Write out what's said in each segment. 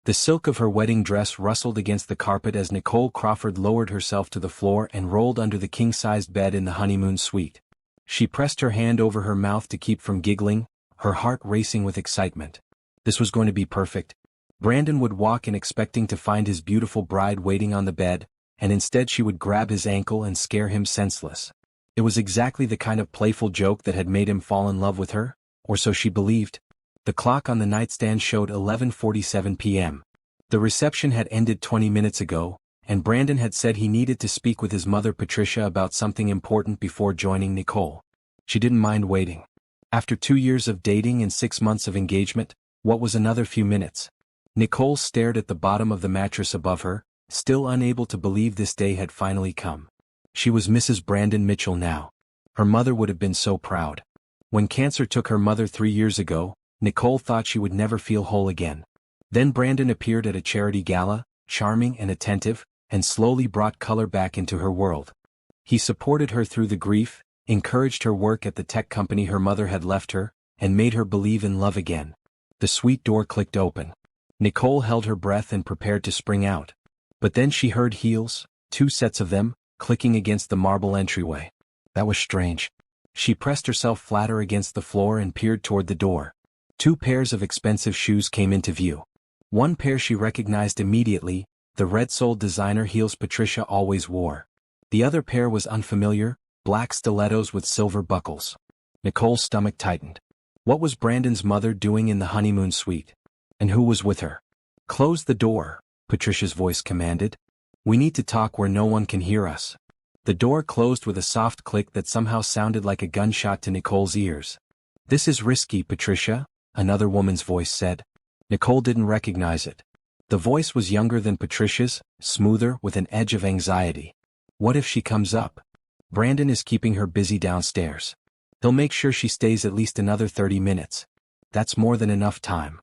The silk of her wedding dress rustled against the carpet as Nicole Crawford lowered herself to the floor and rolled under the king-sized bed in the honeymoon suite. She pressed her hand over her mouth to keep from giggling, her heart racing with excitement. This was going to be perfect. Brandon would walk in expecting to find his beautiful bride waiting on the bed, and instead she would grab his ankle and scare him senseless. It was exactly the kind of playful joke that had made him fall in love with her, or so she believed. The clock on the nightstand showed 11:47 p.m. The reception had ended 20 minutes ago, and Brandon had said he needed to speak with his mother Patricia about something important before joining Nicole. She didn't mind waiting. After 2 years of dating and 6 months of engagement, what was another few minutes? Nicole stared at the bottom of the mattress above her, still unable to believe this day had finally come. She was Mrs. Brandon Mitchell now. Her mother would have been so proud. When cancer took her mother 3 years ago, Nicole thought she would never feel whole again. Then Brandon appeared at a charity gala, charming and attentive, and slowly brought color back into her world. He supported her through the grief, encouraged her work at the tech company her mother had left her, and made her believe in love again. The suite door clicked open. Nicole held her breath and prepared to spring out. But then she heard heels, 2 sets of them, clicking against the marble entryway. That was strange. She pressed herself flatter against the floor and peered toward the door. 2 pairs of expensive shoes came into view. One pair she recognized immediately, the red-soled designer heels Patricia always wore. The other pair was unfamiliar, black stilettos with silver buckles. Nicole's stomach tightened. What was Brandon's mother doing in the honeymoon suite? And who was with her? "Close the door," Patricia's voice commanded. "We need to talk where no one can hear us." The door closed with a soft click that somehow sounded like a gunshot to Nicole's ears. "This is risky, Patricia," another woman's voice said. Nicole didn't recognize it. The voice was younger than Patricia's, smoother with an edge of anxiety. "What if she comes up? Brandon is keeping her busy downstairs. He'll make sure she stays at least another 30 minutes. That's more than enough time."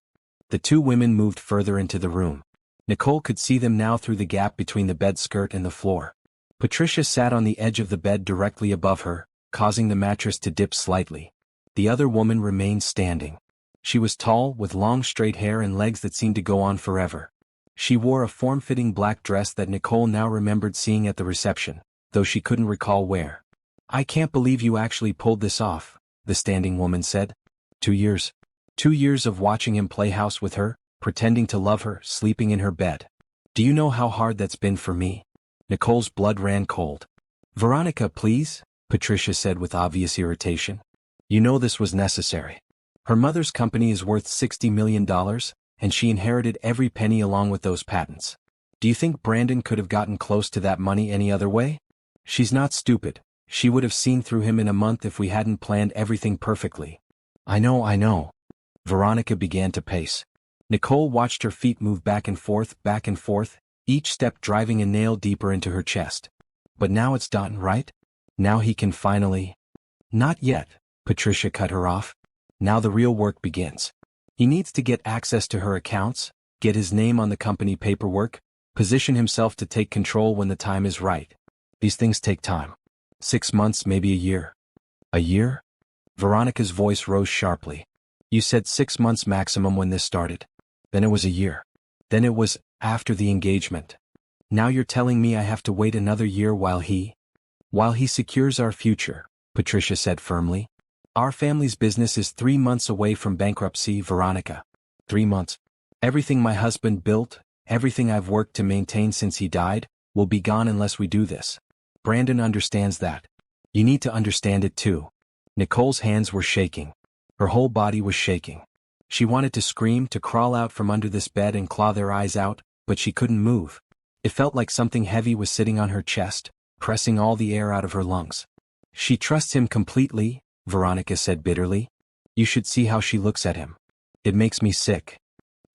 The 2 women moved further into the room. Nicole could see them now through the gap between the bed skirt and the floor. Patricia sat on the edge of the bed directly above her, causing the mattress to dip slightly. The other woman remained standing. She was tall, with long straight hair and legs that seemed to go on forever. She wore a form-fitting black dress that Nicole now remembered seeing at the reception, though she couldn't recall where. "I can't believe you actually pulled this off," the standing woman said. 2 years. 2 years of watching him play house with her, pretending to love her, sleeping in her bed. "Do you know how hard that's been for me?" Nicole's blood ran cold. "Veronica, please," Patricia said with obvious irritation. "You know this was necessary. Her mother's company is worth $60 million, and she inherited every penny along with those patents. Do you think Brandon could have gotten close to that money any other way? She's not stupid. She would have seen through him in a month if we hadn't planned everything perfectly." I know. Veronica began to pace. Nicole watched her feet move back and forth, each step driving a nail deeper into her chest. "But now it's done, right? Now he can finally—" "Not yet," Patricia cut her off. "Now the real work begins. He needs to get access to her accounts, get his name on the company paperwork, position himself to take control when the time is right. These things take time. 6 months, maybe a year." "A year?" Veronica's voice rose sharply. "You said 6 months maximum when this started. Then it was a year. Then it was after the engagement. Now you're telling me I have to wait another year while he secures our future," Patricia said firmly. "Our family's business is 3 months away from bankruptcy, Veronica. 3 months. Everything my husband built, everything I've worked to maintain since he died, will be gone unless we do this. Brandon understands that. You need to understand it too." Nicole's hands were shaking. Her whole body was shaking. She wanted to scream, to crawl out from under this bed and claw their eyes out, but she couldn't move. It felt like something heavy was sitting on her chest, pressing all the air out of her lungs. "She trusts him completely," Veronica said bitterly. "You should see how she looks at him. It makes me sick."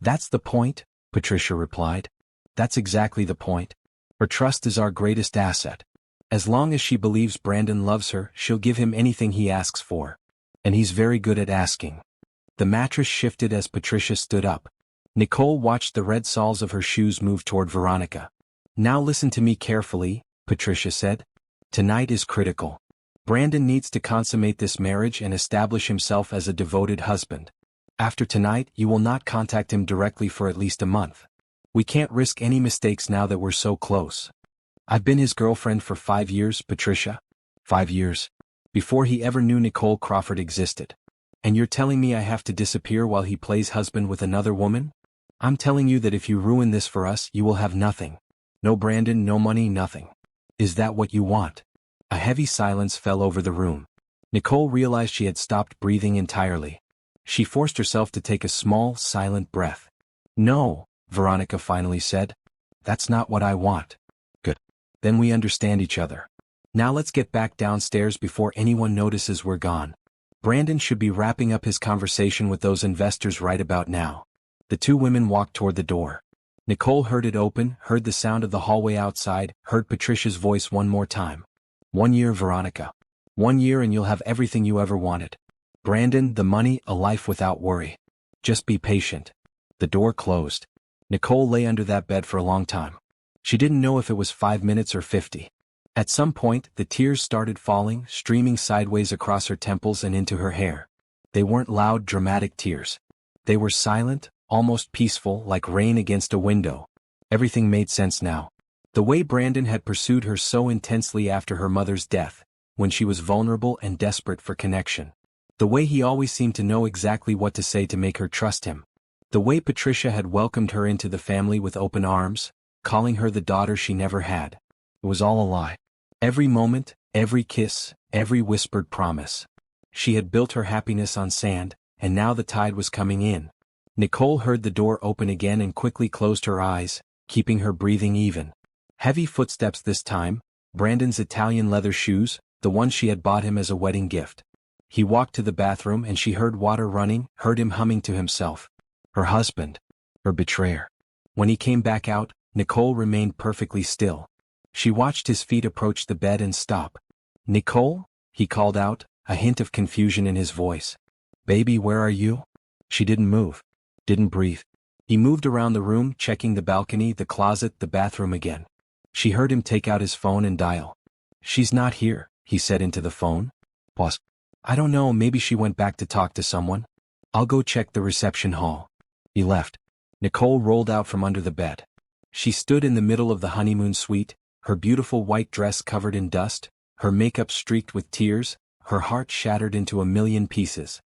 "That's the point," Patricia replied. "That's exactly the point. Her trust is our greatest asset. As long as she believes Brandon loves her, she'll give him anything he asks for. And he's very good at asking." The mattress shifted as Patricia stood up. Nicole watched the red soles of her shoes move toward Veronica. "Now listen to me carefully," Patricia said. "Tonight is critical. Brandon needs to consummate this marriage and establish himself as a devoted husband. After tonight, you will not contact him directly for at least a month. We can't risk any mistakes now that we're so close. I've been his girlfriend for 5 years, Patricia. 5 years. Before he ever knew Nicole Crawford existed. And you're telling me I have to disappear while he plays husband with another woman? I'm telling you that if you ruin this for us, you will have nothing. No Brandon, no money, nothing. Is that what you want? A heavy silence fell over the room. Nicole realized she had stopped breathing entirely. She forced herself to take a small, silent breath. No, Veronica finally said. That's not what I want. Good. Then we understand each other. Now let's get back downstairs before anyone notices we're gone. Brandon should be wrapping up his conversation with those investors right about now. The two women walked toward the door. Nicole heard it open, heard the sound of the hallway outside, heard Patricia's voice one more time. 1 year, Veronica. 1 year and you'll have everything you ever wanted. Brandon, the money, a life without worry. Just be patient. The door closed. Nicole lay under that bed for a long time. She didn't know if it was 5 minutes or 50. At some point, the tears started falling, streaming sideways across her temples and into her hair. They weren't loud, dramatic tears. They were silent, almost peaceful, like rain against a window. Everything made sense now. The way Brandon had pursued her so intensely after her mother's death, when she was vulnerable and desperate for connection. The way he always seemed to know exactly what to say to make her trust him. The way Patricia had welcomed her into the family with open arms, calling her the daughter she never had. It was all a lie. Every moment, every kiss, every whispered promise. She had built her happiness on sand, and now the tide was coming in. Nicole heard the door open again and quickly closed her eyes, keeping her breathing even. Heavy footsteps this time, Brandon's Italian leather shoes, the ones she had bought him as a wedding gift. He walked to the bathroom and she heard water running, heard him humming to himself. Her husband. Her betrayer. When he came back out, Nicole remained perfectly still. She watched his feet approach the bed and stop. Nicole? He called out, a hint of confusion in his voice. Baby, where are you? She didn't move. Didn't breathe. He moved around the room, checking the balcony, the closet, the bathroom again. She heard him take out his phone and dial. She's not here, he said into the phone. Pause. I don't know, maybe she went back to talk to someone. I'll go check the reception hall. He left. Nicole rolled out from under the bed. She stood in the middle of the honeymoon suite, her beautiful white dress covered in dust, her makeup streaked with tears, her heart shattered into a million pieces.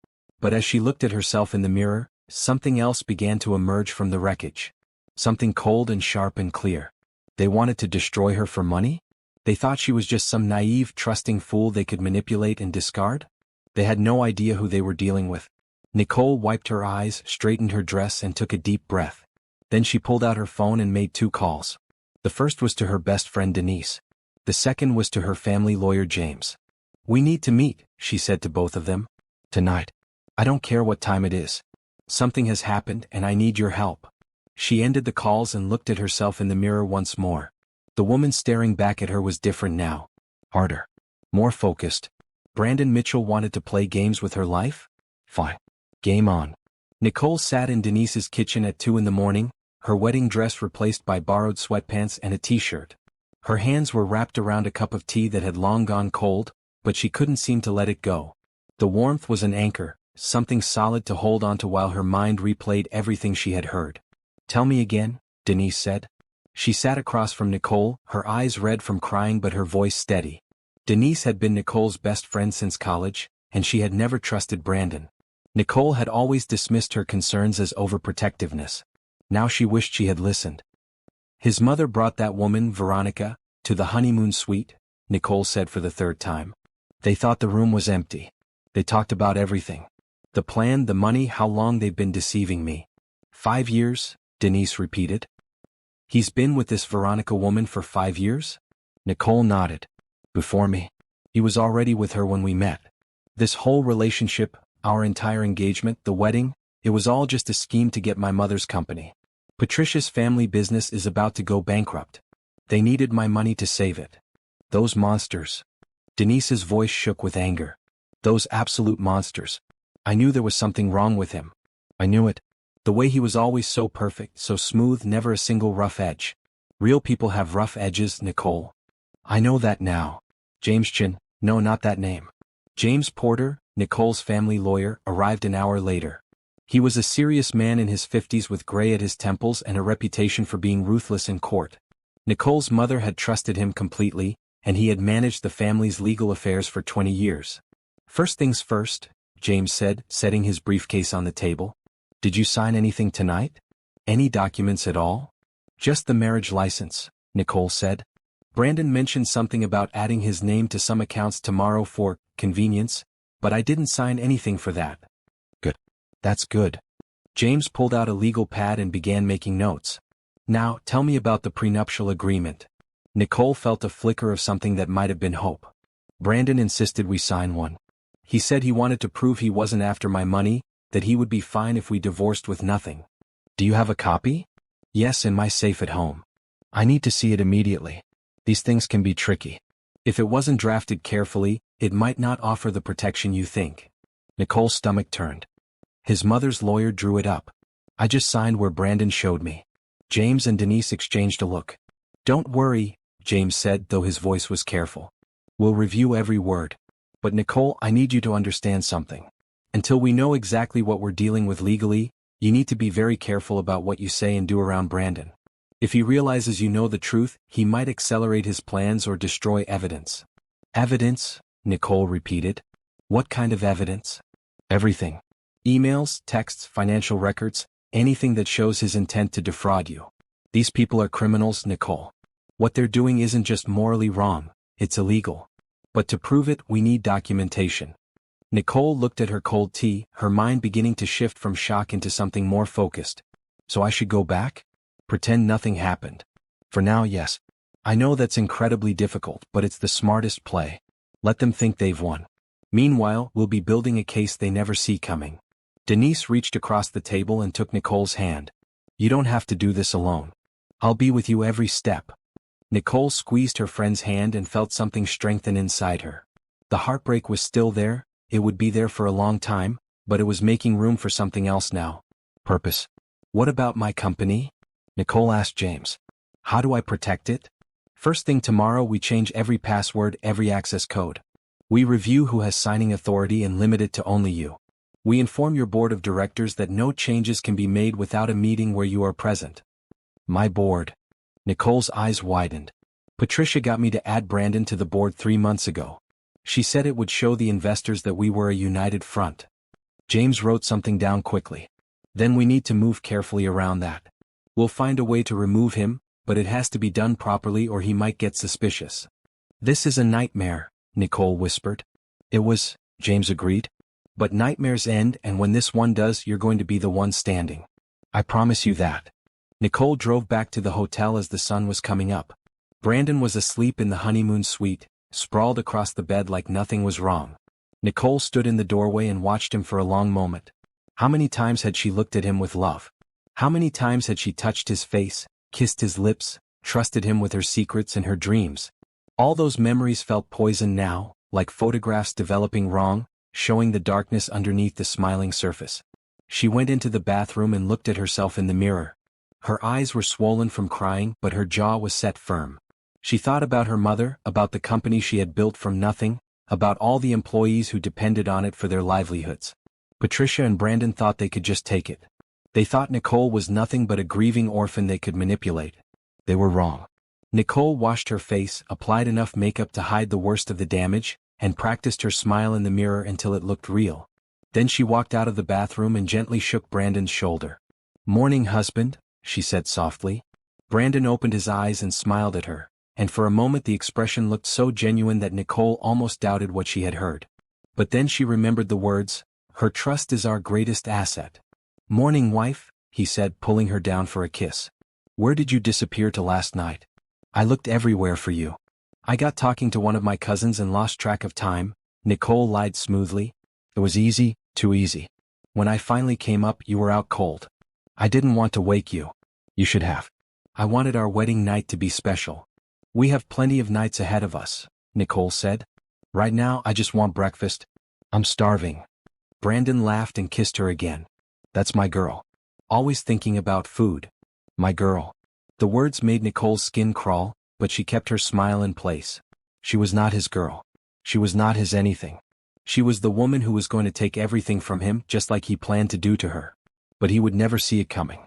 But as she looked at herself in the mirror, something else began to emerge from the wreckage. Something cold and sharp and clear. They wanted to destroy her for money? They thought she was just some naive, trusting fool they could manipulate and discard? They had no idea who they were dealing with. Nicole wiped her eyes, straightened her dress and took a deep breath. Then she pulled out her phone and made 2 calls. The first was to her best friend Denise. The second was to her family lawyer James. We need to meet, she said to both of them. Tonight. I don't care what time it is. Something has happened and I need your help. She ended the calls and looked at herself in the mirror once more. The woman staring back at her was different now. Harder. More focused. Brandon Mitchell wanted to play games with her life? Fine. Game on. Nicole sat in Denise's kitchen at 2 in the morning, her wedding dress replaced by borrowed sweatpants and a t-shirt. Her hands were wrapped around a cup of tea that had long gone cold, but she couldn't seem to let it go. The warmth was an anchor, something solid to hold onto while her mind replayed everything she had heard. Tell me again, Denise said. She sat across from Nicole, her eyes red from crying but her voice steady. Denise had been Nicole's best friend since college, and she had never trusted Brandon. Nicole had always dismissed her concerns as overprotectiveness. Now she wished she had listened. His mother brought that woman, Veronica, to the honeymoon suite, Nicole said for the 3rd time. They thought the room was empty. They talked about everything. The plan, the money, how long they've been deceiving me. 5 years, Denise repeated. He's been with this Veronica woman for 5 years? Nicole nodded. Before me. He was already with her when we met. This whole relationship, our entire engagement, the wedding, it was all just a scheme to get my mother's company. Patricia's family business is about to go bankrupt. They needed my money to save it. Those monsters. Denise's voice shook with anger. Those absolute monsters. I knew there was something wrong with him. I knew it. The way he was always so perfect, so smooth, never a single rough edge. Real people have rough edges, Nicole. I know that now. James Chin, no, not that name. James Porter, Nicole's family lawyer, arrived an hour later. He was a serious man in his 50s with gray at his temples and a reputation for being ruthless in court. Nicole's mother had trusted him completely, and he had managed the family's legal affairs for 20 years. First things first, James said, setting his briefcase on the table. Did you sign anything tonight? Any documents at all? Just the marriage license, Nicole said. Brandon mentioned something about adding his name to some accounts tomorrow for convenience, but I didn't sign anything for that. Good. That's good. James pulled out a legal pad and began making notes. Now, tell me about the prenuptial agreement. Nicole felt a flicker of something that might have been hope. Brandon insisted we sign one. He said he wanted to prove he wasn't after my money, that he would be fine if we divorced with nothing. Do you have a copy? Yes, in my safe at home. I need to see it immediately. These things can be tricky. If it wasn't drafted carefully, it might not offer the protection you think. Nicole's stomach turned. His mother's lawyer drew it up. I just signed where Brandon showed me. James and Denise exchanged a look. Don't worry, James said, though his voice was careful. We'll review every word. But Nicole, I need you to understand something. Until we know exactly what we're dealing with legally, you need to be very careful about what you say and do around Brandon. If he realizes you know the truth, he might accelerate his plans or destroy evidence. Evidence? Nicole repeated. What kind of evidence? Everything. Emails, texts, financial records, anything that shows his intent to defraud you. These people are criminals, Nicole. What they're doing isn't just morally wrong, it's illegal. But to prove it, we need documentation. Nicole looked at her cold tea, her mind beginning to shift from shock into something more focused. So I should go back? Pretend nothing happened. For now, yes. I know that's incredibly difficult, but it's the smartest play. Let them think they've won. Meanwhile, we'll be building a case they never see coming. Denise reached across the table and took Nicole's hand. You don't have to do this alone. I'll be with you every step. Nicole squeezed her friend's hand and felt something strengthen inside her. The heartbreak was still there, it would be there for a long time, but it was making room for something else now. Purpose. What about my company? Nicole asked James. How do I protect it? First thing tomorrow we change every password, every access code. We review who has signing authority and limit it to only you. We inform your board of directors that no changes can be made without a meeting where you are present. My board. Nicole's eyes widened. Patricia got me to add Brandon to the board 3 months ago. She said it would show the investors that we were a united front. James wrote something down quickly. Then we need to move carefully around that. We'll find a way to remove him, but it has to be done properly or he might get suspicious. This is a nightmare, Nicole whispered. It was, James agreed. But nightmares end, and when this one does, you're going to be the one standing. I promise you that. Nicole drove back to the hotel as the sun was coming up. Brandon was asleep in the honeymoon suite, sprawled across the bed like nothing was wrong. Nicole stood in the doorway and watched him for a long moment. How many times had she looked at him with love? How many times had she touched his face, kissed his lips, trusted him with her secrets and her dreams? All those memories felt poisoned now, like photographs developing wrong, showing the darkness underneath the smiling surface. She went into the bathroom and looked at herself in the mirror. Her eyes were swollen from crying, but her jaw was set firm. She thought about her mother, about the company she had built from nothing, about all the employees who depended on it for their livelihoods. Patricia and Brandon thought they could just take it. They thought Nicole was nothing but a grieving orphan they could manipulate. They were wrong. Nicole washed her face, applied enough makeup to hide the worst of the damage, and practiced her smile in the mirror until it looked real. Then she walked out of the bathroom and gently shook Brandon's shoulder. "Morning, husband," she said softly. Brandon opened his eyes and smiled at her, and for a moment the expression looked so genuine that Nicole almost doubted what she had heard. But then she remembered the words, "Her trust is our greatest asset." "Morning, wife," he said, pulling her down for a kiss. "Where did you disappear to last night? I looked everywhere for you." "I got talking to one of my cousins and lost track of time," Nicole lied smoothly. "It was easy, too easy. When I finally came up, you were out cold. I didn't want to wake you. You should have. I wanted our wedding night to be special. We have plenty of nights ahead of us," Nicole said. "Right now, I just want breakfast. I'm starving." Brandon laughed and kissed her again. "That's my girl. Always thinking about food. My girl." The words made Nicole's skin crawl, but she kept her smile in place. She was not his girl. She was not his anything. She was the woman who was going to take everything from him just like he planned to do to her. but he would never see it coming.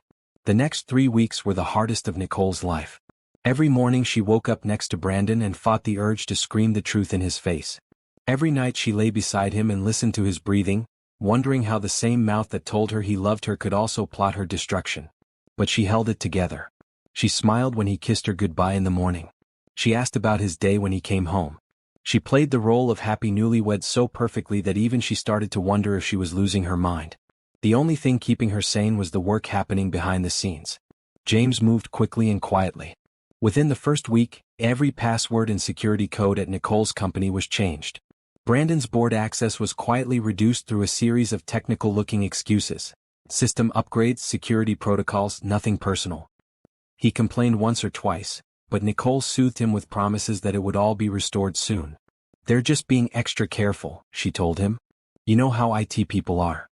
The next 3 weeks were the hardest of Nicole's life. Every morning she woke up next to Brandon and fought the urge to scream the truth in his face. Every night she lay beside him and listened to his breathing, wondering how the same mouth that told her he loved her could also plot her destruction. But she held it together. She smiled when he kissed her goodbye in the morning. She asked about his day when he came home. She played the role of happy newlywed so perfectly that even she started to wonder if she was losing her mind. The only thing keeping her sane was the work happening behind the scenes. James moved quickly and quietly. Within the first week, every password and security code at Nicole's company was changed. Brandon's board access was quietly reduced through a series of technical-looking excuses. System upgrades, security protocols, nothing personal. He complained once or twice, but Nicole soothed him with promises that it would all be restored soon. "They're just being extra careful," she told him. "You know how IT people are."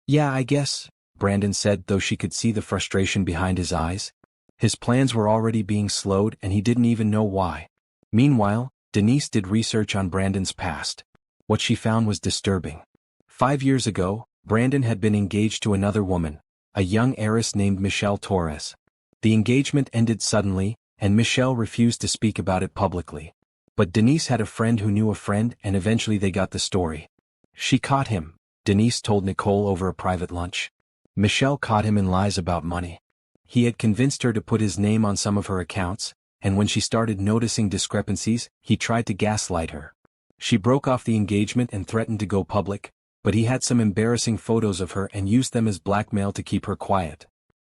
"Yeah, I guess," Brandon said, though she could see the frustration behind his eyes. His plans were already being slowed and he didn't even know why. Meanwhile, Denise did research on Brandon's past. What she found was disturbing. 5 years ago, Brandon had been engaged to another woman, a young heiress named Michelle Torres. The engagement ended suddenly, and Michelle refused to speak about it publicly. But Denise had a friend who knew a friend, and eventually they got the story. "She caught him," Denise told Nicole over a private lunch. "Michelle caught him in lies about money. He had convinced her to put his name on some of her accounts, and when she started noticing discrepancies, he tried to gaslight her. She broke off the engagement and threatened to go public, but he had some embarrassing photos of her and used them as blackmail to keep her quiet."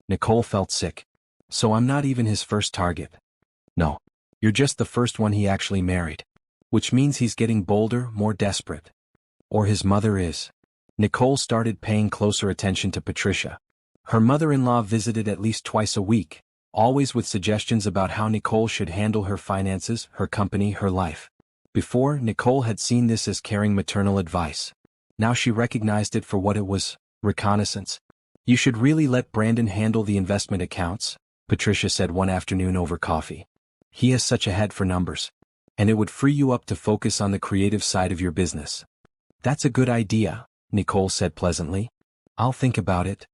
Nicole felt sick. "So I'm not even his first target." "No. You're just the first one he actually married. Which means he's getting bolder, more desperate. Or his mother is." Nicole started paying closer attention to Patricia. Her mother-in-law visited at least twice a week, always with suggestions about how Nicole should handle her finances, her company, her life. Before, Nicole had seen this as caring maternal advice. Now she recognized it for what it was: reconnaissance. "You should really let Brandon handle the investment accounts," Patricia said one afternoon over coffee. "He has such a head for numbers. And it would free you up to focus on the creative side of your business." "That's a good idea," Nicole said pleasantly. "I'll think about it."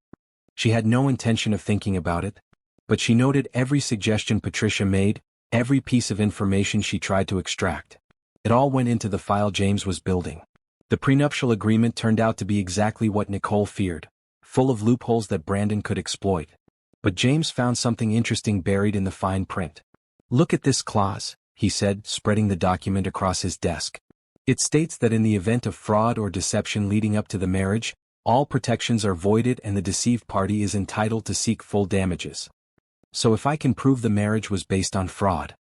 She had no intention of thinking about it, but she noted every suggestion Patricia made, every piece of information she tried to extract. It all went into the file James was building. The prenuptial agreement turned out to be exactly what Nicole feared, full of loopholes that Brandon could exploit. But James found something interesting buried in the fine print. "Look at this clause," he said, spreading the document across his desk. "It states that in the event of fraud or deception leading up to the marriage, all protections are voided and the deceived party is entitled to seek full damages. So if I can prove the marriage was based on fraud,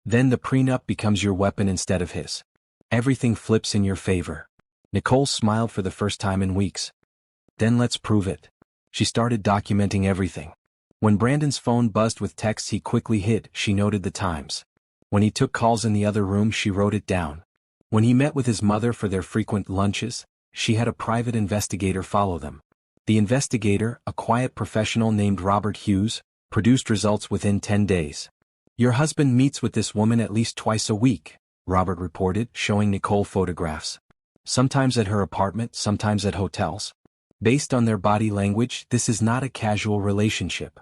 then the prenup becomes your weapon instead of his. Everything flips in your favor." Nicole smiled for the first time in weeks. "Then let's prove it." She started documenting everything. When Brandon's phone buzzed with texts he quickly hid, she noted the times. When he took calls in the other room she wrote it down. When he met with his mother for their frequent lunches, she had a private investigator follow them. The investigator, a quiet professional named Robert Hughes, produced results within 10 days. "Your husband meets with this woman at least twice a week," Robert reported, showing Nicole photographs. "Sometimes at her apartment, sometimes at hotels. Based on their body language, this is not a casual relationship."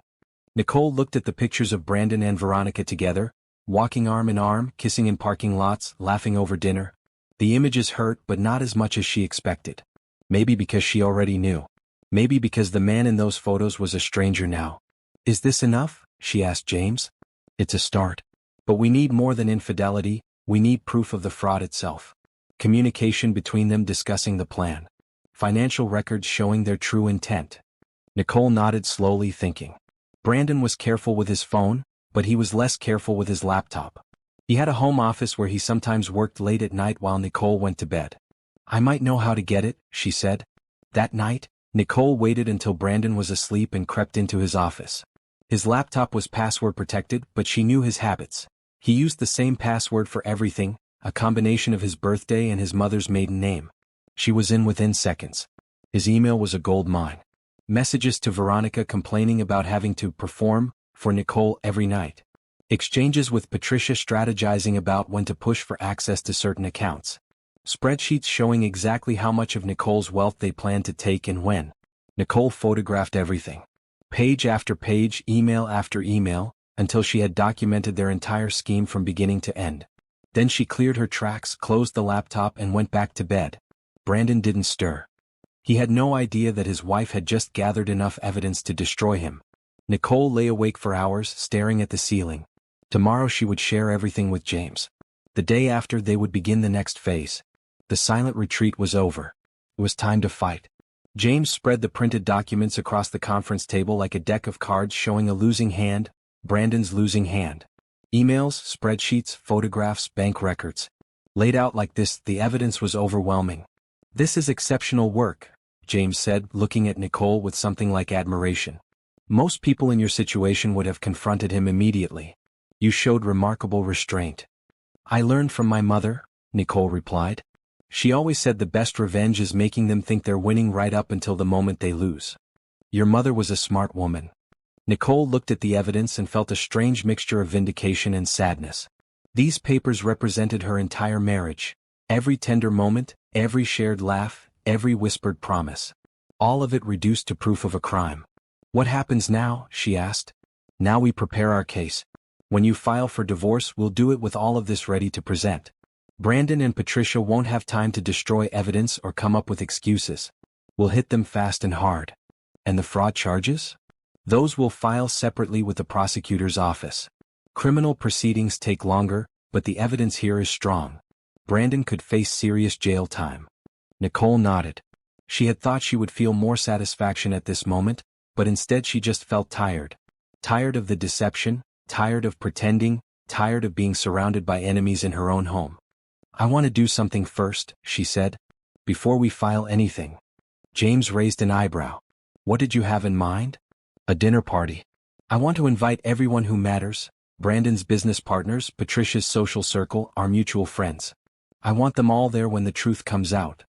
Nicole looked at the pictures of Brandon and Veronica together, walking arm in arm, kissing in parking lots, laughing over dinner. The images hurt, but not as much as she expected. Maybe because she already knew. Maybe because the man in those photos was a stranger now. "Is this enough?" she asked James. "It's a start. But we need more than infidelity, we need proof of the fraud itself. Communication between them discussing the plan. Financial records showing their true intent." Nicole nodded slowly, thinking. Brandon was careful with his phone, but he was less careful with his laptop. He had a home office where he sometimes worked late at night while Nicole went to bed. "I might know how to get it," she said. That night, Nicole waited until Brandon was asleep and crept into his office. His laptop was password protected, but she knew his habits. He used the same password for everything, a combination of his birthday and his mother's maiden name. She was in within seconds. His email was a gold mine. Messages to Veronica complaining about having to perform for Nicole every night. Exchanges with Patricia strategizing about when to push for access to certain accounts. Spreadsheets showing exactly how much of Nicole's wealth they planned to take and when. Nicole photographed everything. Page after page, email after email, until she had documented their entire scheme from beginning to end. Then she cleared her tracks, closed the laptop and went back to bed. Brandon didn't stir. He had no idea that his wife had just gathered enough evidence to destroy him. Nicole lay awake for hours, staring at the ceiling. Tomorrow she would share everything with James. The day after they would begin the next phase. The silent retreat was over. It was time to fight. James spread the printed documents across the conference table like a deck of cards showing a losing hand, Brandon's losing hand. Emails, spreadsheets, photographs, bank records. Laid out like this, the evidence was overwhelming. "This is exceptional work," James said, looking at Nicole with something like admiration. "Most people in your situation would have confronted him immediately. You showed remarkable restraint." "I learned from my mother," Nicole replied. "She always said the best revenge is making them think they're winning right up until the moment they lose." "Your mother was a smart woman." Nicole looked at the evidence and felt a strange mixture of vindication and sadness. These papers represented her entire marriage. Every tender moment, every shared laugh, every whispered promise. All of it reduced to proof of a crime. "What happens now?" she asked. "Now we prepare our case. When you file for divorce, we'll do it with all of this ready to present. Brandon and Patricia won't have time to destroy evidence or come up with excuses. We'll hit them fast and hard." "And the fraud charges?" "Those will file separately with the prosecutor's office. Criminal proceedings take longer, but the evidence here is strong. Brandon could face serious jail time." Nicole nodded. She had thought she would feel more satisfaction at this moment, but instead she just felt tired. Tired of the deception, tired of pretending, tired of being surrounded by enemies in her own home. "I want to do something first," she said. "Before we file anything." James raised an eyebrow. "What did you have in mind?" "A dinner party. I want to invite everyone who matters, Brandon's business partners, Patricia's social circle, our mutual friends. I want them all there when the truth comes out."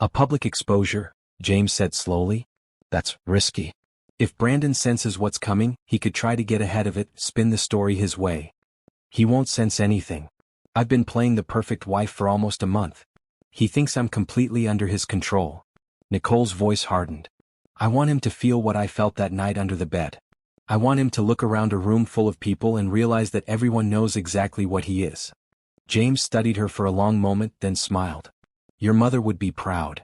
"A public exposure," James said slowly. "That's risky. If Brandon senses what's coming, he could try to get ahead of it, spin the story his way." "He won't sense anything. I've been playing the perfect wife for almost a month. He thinks I'm completely under his control." Nicole's voice hardened. "I want him to feel what I felt that night under the bed. I want him to look around a room full of people and realize that everyone knows exactly what he is." James studied her for a long moment, then smiled. "Your mother would be proud."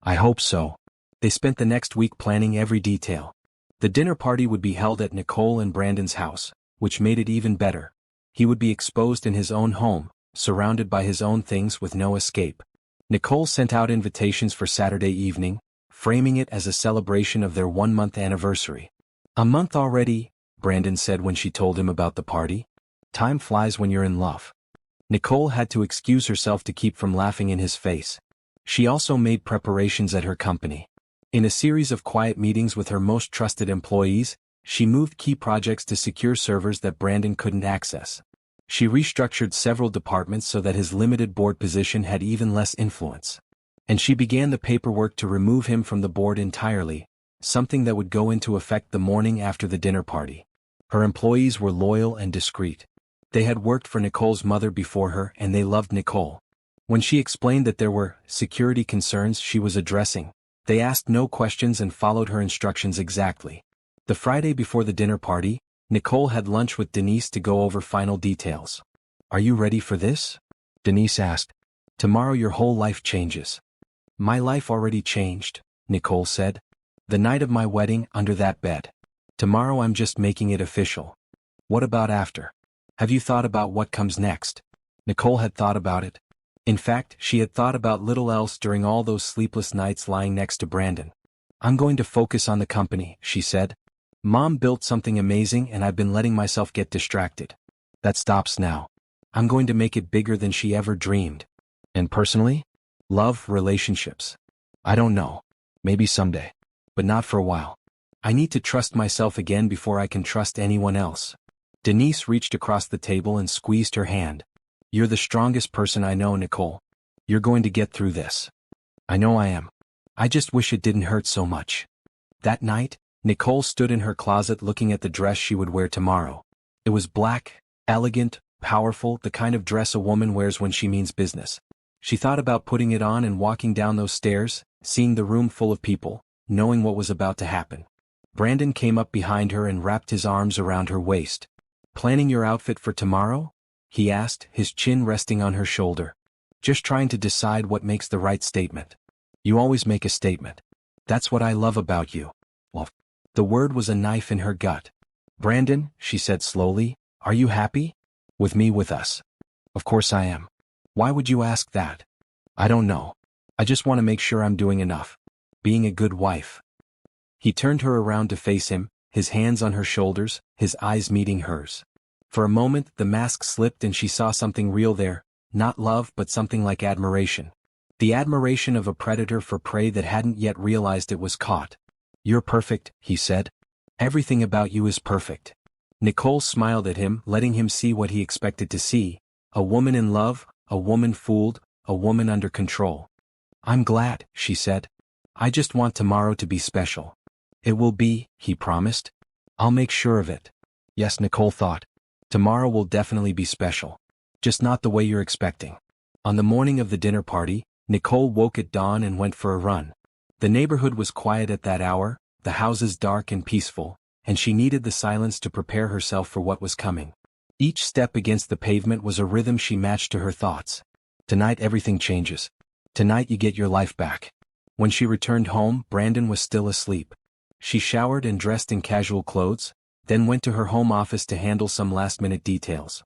"I hope so." They spent the next week planning every detail. The dinner party would be held at Nicole and Brandon's house, which made it even better. He would be exposed in his own home, surrounded by his own things with no escape. Nicole sent out invitations for Saturday evening, framing it as a celebration of their 1-month anniversary. "A month already," Brandon said when she told him about the party. "Time flies when you're in love." Nicole had to excuse herself to keep from laughing in his face. She also made preparations at her company. In a series of quiet meetings with her most trusted employees, she moved key projects to secure servers that Brandon couldn't access. She restructured several departments so that his limited board position had even less influence. And she began the paperwork to remove him from the board entirely, something that would go into effect the morning after the dinner party. Her employees were loyal and discreet. They had worked for Nicole's mother before her and they loved Nicole. When she explained that there were security concerns she was addressing, they asked no questions and followed her instructions exactly. The Friday before the dinner party, Nicole had lunch with Denise to go over final details. "Are you ready for this?" Denise asked. "Tomorrow your whole life changes." "My life already changed," Nicole said. "The night of my wedding, under that bed. Tomorrow I'm just making it official." "What about after? Have you thought about what comes next?" Nicole had thought about it. In fact, she had thought about little else during all those sleepless nights lying next to Brandon. "I'm going to focus on the company," she said. "Mom built something amazing and I've been letting myself get distracted. That stops now. I'm going to make it bigger than she ever dreamed." "And personally?" "Love, relationships. I don't know. Maybe someday. But not for a while. I need to trust myself again before I can trust anyone else." Denise reached across the table and squeezed her hand. "You're the strongest person I know, Nicole. You're going to get through this." "I know I am. I just wish it didn't hurt so much." That night, Nicole stood in her closet looking at the dress she would wear tomorrow. It was black, elegant, powerful, the kind of dress a woman wears when she means business. She thought about putting it on and walking down those stairs, seeing the room full of people, knowing what was about to happen. Brandon came up behind her and wrapped his arms around her waist. "Planning your outfit for tomorrow?" he asked, his chin resting on her shoulder. "Just trying to decide what makes the right statement." "You always make a statement. That's what I love about you." Well, the word was a knife in her gut. "Brandon," she said slowly, "are you happy? With me, with us?" "Of course I am. Why would you ask that?" "I don't know. I just want to make sure I'm doing enough. Being a good wife." He turned her around to face him, his hands on her shoulders, his eyes meeting hers. For a moment the mask slipped and she saw something real there, not love but something like admiration. The admiration of a predator for prey that hadn't yet realized it was caught. "You're perfect," he said. "Everything about you is perfect." Nicole smiled at him, letting him see what he expected to see: a woman in love, a woman fooled, a woman under control. "I'm glad," she said. "I just want tomorrow to be special." "It will be," he promised. "I'll make sure of it." Yes, Nicole thought. Tomorrow will definitely be special. Just not the way you're expecting. On the morning of the dinner party, Nicole woke at dawn and went for a run. The neighborhood was quiet at that hour, the houses dark and peaceful, and she needed the silence to prepare herself for what was coming. Each step against the pavement was a rhythm she matched to her thoughts. Tonight everything changes. Tonight you get your life back. When she returned home, Brandon was still asleep. She showered and dressed in casual clothes, then went to her home office to handle some last-minute details.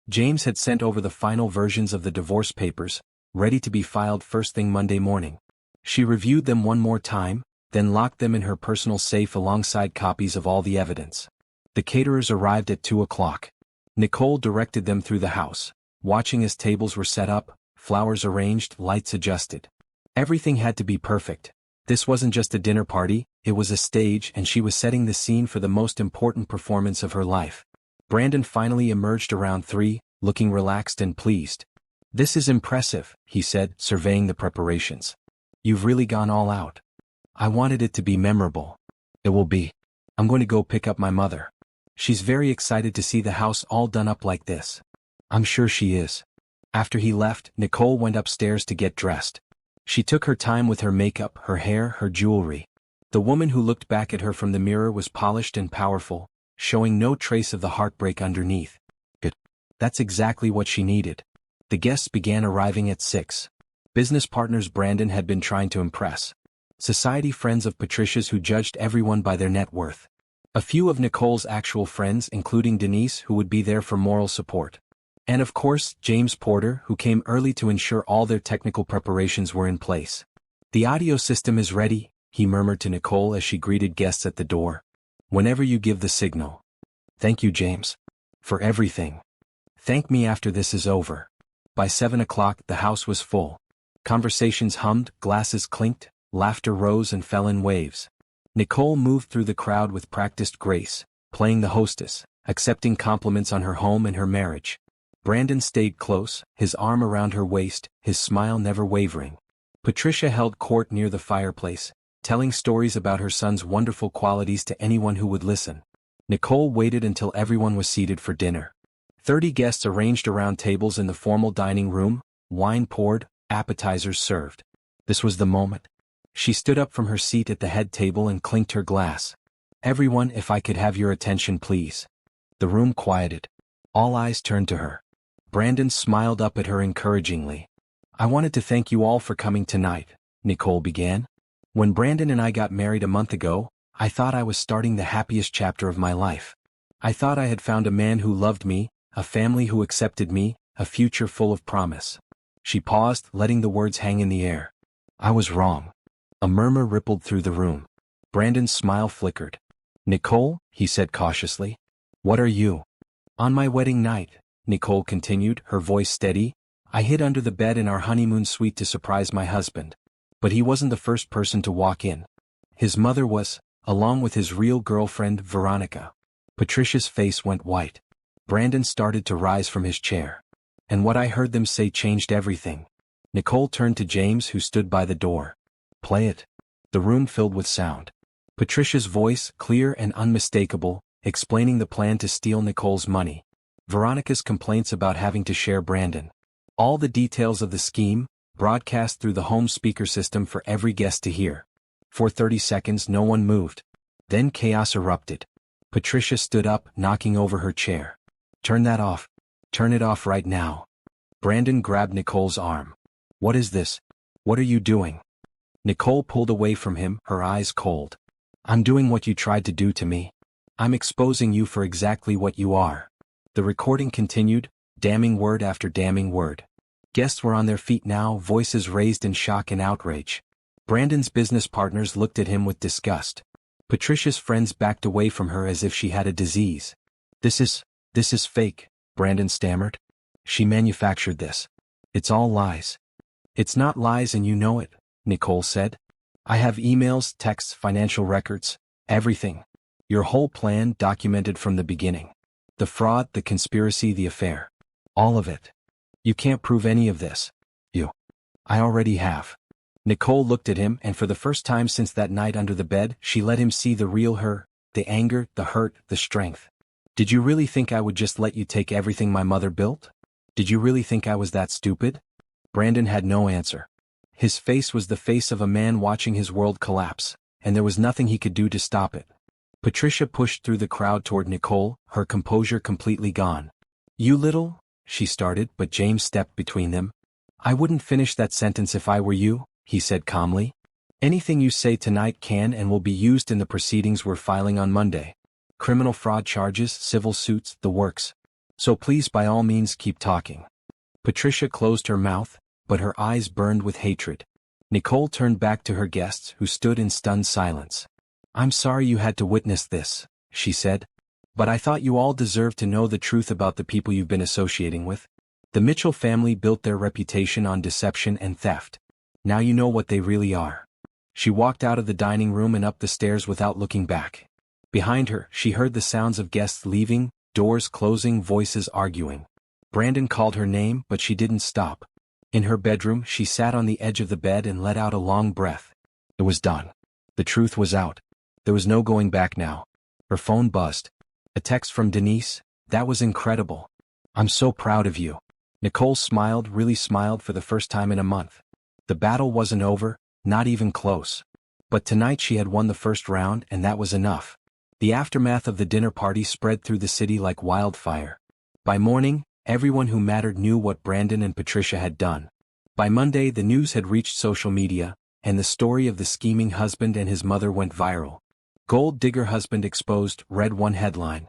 James had sent over the final versions of the divorce papers, ready to be filed first thing Monday morning. She reviewed them one more time, then locked them in her personal safe alongside copies of all the evidence. The caterers arrived at 2 o'clock. Nicole directed them through the house, watching as tables were set up, flowers arranged, lights adjusted. Everything had to be perfect. This wasn't just a dinner party, it was a stage, and she was setting the scene for the most important performance of her life. Brandon finally emerged around 3, looking relaxed and pleased. "This is impressive," he said, surveying the preparations. "You've really gone all out." "I wanted it to be memorable." "It will be. I'm going to go pick up my mother. She's very excited to see the house all done up like this." "I'm sure she is." After he left, Nicole went upstairs to get dressed. She took her time with her makeup, her hair, her jewelry. The woman who looked back at her from the mirror was polished and powerful, showing no trace of the heartbreak underneath. Good. That's exactly what she needed. The guests began arriving at 6. Business partners Brandon had been trying to impress. Society friends of Patricia's who judged everyone by their net worth. A few of Nicole's actual friends, including Denise, who would be there for moral support. And of course, James Porter, who came early to ensure all their technical preparations were in place. "The audio system is ready," he murmured to Nicole as she greeted guests at the door. "Whenever you give the signal." "Thank you, James. For everything. Thank me after this is over." By 7 o'clock, the house was full. Conversations hummed, glasses clinked, laughter rose and fell in waves. Nicole moved through the crowd with practiced grace, playing the hostess, accepting compliments on her home and her marriage. Brandon stayed close, his arm around her waist, his smile never wavering. Patricia held court near the fireplace, telling stories about her son's wonderful qualities to anyone who would listen. Nicole waited until everyone was seated for dinner. 30 guests arranged around tables in the formal dining room, wine poured, appetizers served. This was the moment. She stood up from her seat at the head table and clinked her glass. "Everyone, if I could have your attention, please." The room quieted. All eyes turned to her. Brandon smiled up at her encouragingly. "I wanted to thank you all for coming tonight," Nicole began. "When Brandon and I got married a month ago, I thought I was starting the happiest chapter of my life. I thought I had found a man who loved me, a family who accepted me, a future full of promise." She paused, letting the words hang in the air. "I was wrong." A murmur rippled through the room. Brandon's smile flickered. "Nicole," he said cautiously, "what are you?" "On my wedding night," Nicole continued, her voice steady, "I hid under the bed in our honeymoon suite to surprise my husband. But he wasn't the first person to walk in. His mother was, along with his real girlfriend, Veronica." Patricia's face went white. Brandon started to rise from his chair. "And what I heard them say changed everything." Nicole turned to James, who stood by the door. "Play it." The room filled with sound. Patricia's voice, clear and unmistakable, explaining the plan to steal Nicole's money. Veronica's complaints about having to share Brandon. All the details of the scheme, broadcast through the home speaker system for every guest to hear. For 30 seconds no one moved. Then chaos erupted. Patricia stood up, knocking over her chair. Turn that off. Turn it off right now. Brandon grabbed Nicole's arm. What is this? What are you doing? Nicole pulled away from him, her eyes cold. I'm doing what you tried to do to me. I'm exposing you for exactly what you are. The recording continued, damning word after damning word. Guests were on their feet now, voices raised in shock and outrage. Brandon's business partners looked at him with disgust. Patricia's friends backed away from her as if she had a disease. This is fake, Brandon stammered. She manufactured this. It's all lies. It's not lies and you know it, Nicole said. I have emails, texts, financial records, everything. Your whole plan documented from the beginning. The fraud, the conspiracy, the affair. All of it. You can't prove any of this. I already have. Nicole looked at him, and for the first time since that night under the bed, she let him see the real her, the anger, the hurt, the strength. Did you really think I would just let you take everything my mother built? Did you really think I was that stupid? Brandon had no answer. His face was the face of a man watching his world collapse, and there was nothing he could do to stop it. Patricia pushed through the crowd toward Nicole, her composure completely gone. You little, she started, but James stepped between them. I wouldn't finish that sentence if I were you, he said calmly. Anything you say tonight can and will be used in the proceedings we're filing on Monday. Criminal fraud charges, civil suits, the works. So please by all means keep talking. Patricia closed her mouth, but her eyes burned with hatred. Nicole turned back to her guests, who stood in stunned silence. I'm sorry you had to witness this, she said. But I thought you all deserved to know the truth about the people you've been associating with. The Mitchell family built their reputation on deception and theft. Now you know what they really are. She walked out of the dining room and up the stairs without looking back. Behind her, she heard the sounds of guests leaving, doors closing, voices arguing. Brandon called her name, but she didn't stop. In her bedroom, she sat on the edge of the bed and let out a long breath. It was done. The truth was out. There was no going back now. Her phone buzzed. A text from Denise. That was incredible. I'm so proud of you. Nicole smiled, really smiled for the first time in a month. The battle wasn't over, not even close. But tonight she had won the first round, and that was enough. The aftermath of the dinner party spread through the city like wildfire. By morning, everyone who mattered knew what Brandon and Patricia had done. By Monday, the news had reached social media, and the story of the scheming husband and his mother went viral. Gold digger husband exposed, read one headline.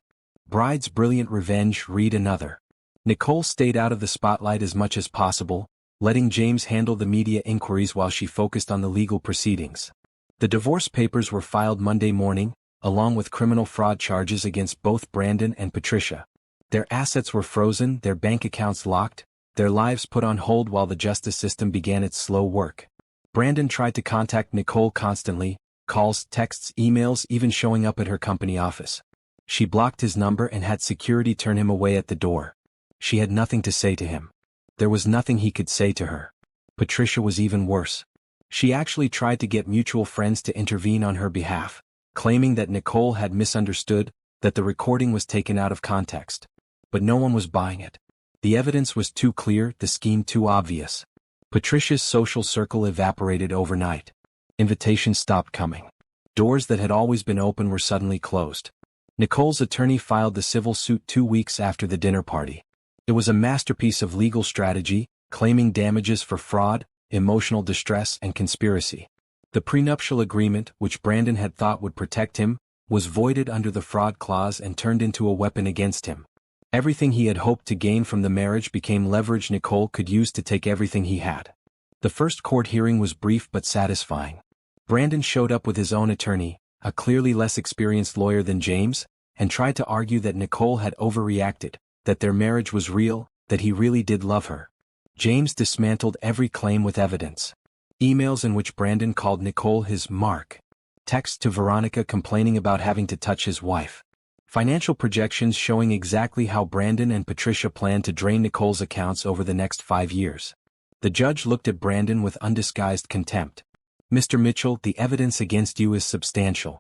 Bride's brilliant revenge, read another. Nicole stayed out of the spotlight as much as possible, letting James handle the media inquiries while she focused on the legal proceedings. The divorce papers were filed Monday morning, along with criminal fraud charges against both Brandon and Patricia. Their assets were frozen, their bank accounts locked, their lives put on hold while the justice system began its slow work. Brandon tried to contact Nicole constantly, calls, texts, emails, even showing up at her company office. She blocked his number and had security turn him away at the door. She had nothing to say to him. There was nothing he could say to her. Patricia was even worse. She actually tried to get mutual friends to intervene on her behalf, claiming that Nicole had misunderstood, that the recording was taken out of context. But no one was buying it. The evidence was too clear, the scheme too obvious. Patricia's social circle evaporated overnight. Invitations stopped coming. Doors that had always been open were suddenly closed. Nicole's attorney filed the civil suit 2 weeks after the dinner party. It was a masterpiece of legal strategy, claiming damages for fraud, emotional distress, and conspiracy. The prenuptial agreement, which Brandon had thought would protect him, was voided under the fraud clause and turned into a weapon against him. Everything he had hoped to gain from the marriage became leverage Nicole could use to take everything he had. The first court hearing was brief but satisfying. Brandon showed up with his own attorney, a clearly less experienced lawyer than James, and tried to argue that Nicole had overreacted, that their marriage was real, that he really did love her. James dismantled every claim with evidence. Emails in which Brandon called Nicole his mark. Texts to Veronica complaining about having to touch his wife. Financial projections showing exactly how Brandon and Patricia planned to drain Nicole's accounts over the next 5 years. The judge looked at Brandon with undisguised contempt. Mr. Mitchell, the evidence against you is substantial.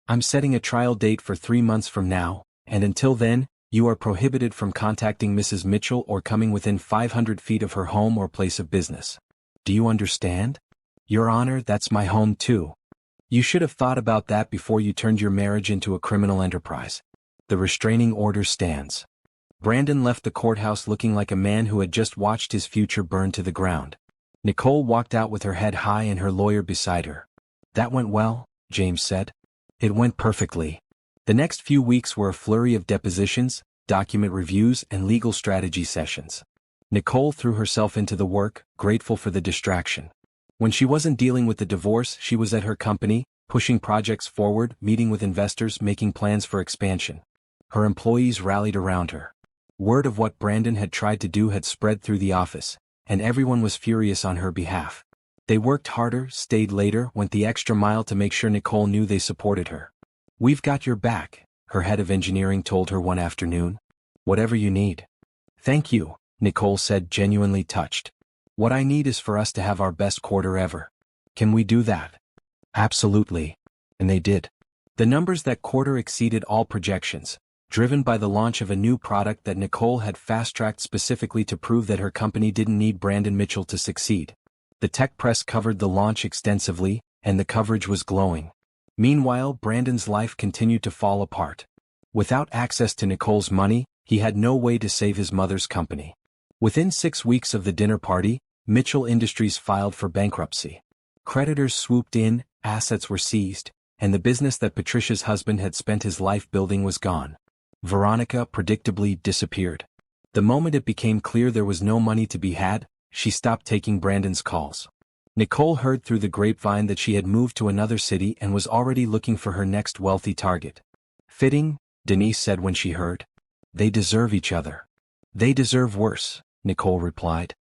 I'm setting a trial date for 3 months from now, and until then, you are prohibited from contacting Mrs. Mitchell or coming within 500 feet of her home or place of business. Do you understand? Your Honor, that's my home too. You should have thought about that before you turned your marriage into a criminal enterprise. The restraining order stands. Brandon left the courthouse looking like a man who had just watched his future burn to the ground. Nicole walked out with her head high and her lawyer beside her. That went well, James said. It went perfectly. The next few weeks were a flurry of depositions, document reviews, and legal strategy sessions. Nicole threw herself into the work, grateful for the distraction. When she wasn't dealing with the divorce, she was at her company, pushing projects forward, meeting with investors, making plans for expansion. Her employees rallied around her. Word of what Brandon had tried to do had spread through the office, and everyone was furious on her behalf. They worked harder, stayed later, went the extra mile to make sure Nicole knew they supported her. "We've got your back," her head of engineering told her one afternoon. "Whatever you need." "Thank you," Nicole said, genuinely touched. "What I need is for us to have our best quarter ever. Can we do that?" "Absolutely." And they did. The numbers that quarter exceeded all projections, driven by the launch of a new product that Nicole had fast-tracked specifically to prove that her company didn't need Brandon Mitchell to succeed. The tech press covered the launch extensively, and the coverage was glowing. Meanwhile, Brandon's life continued to fall apart. Without access to Nicole's money, he had no way to save his mother's company. Within 6 weeks of the dinner party, Mitchell Industries filed for bankruptcy. Creditors swooped in, assets were seized, and the business that Patricia's husband had spent his life building was gone. Veronica predictably disappeared. The moment it became clear there was no money to be had, she stopped taking Brandon's calls. Nicole heard through the grapevine that she had moved to another city and was already looking for her next wealthy target. "Fitting," Denise said when she heard. "They deserve each other." "They deserve worse," Nicole replied.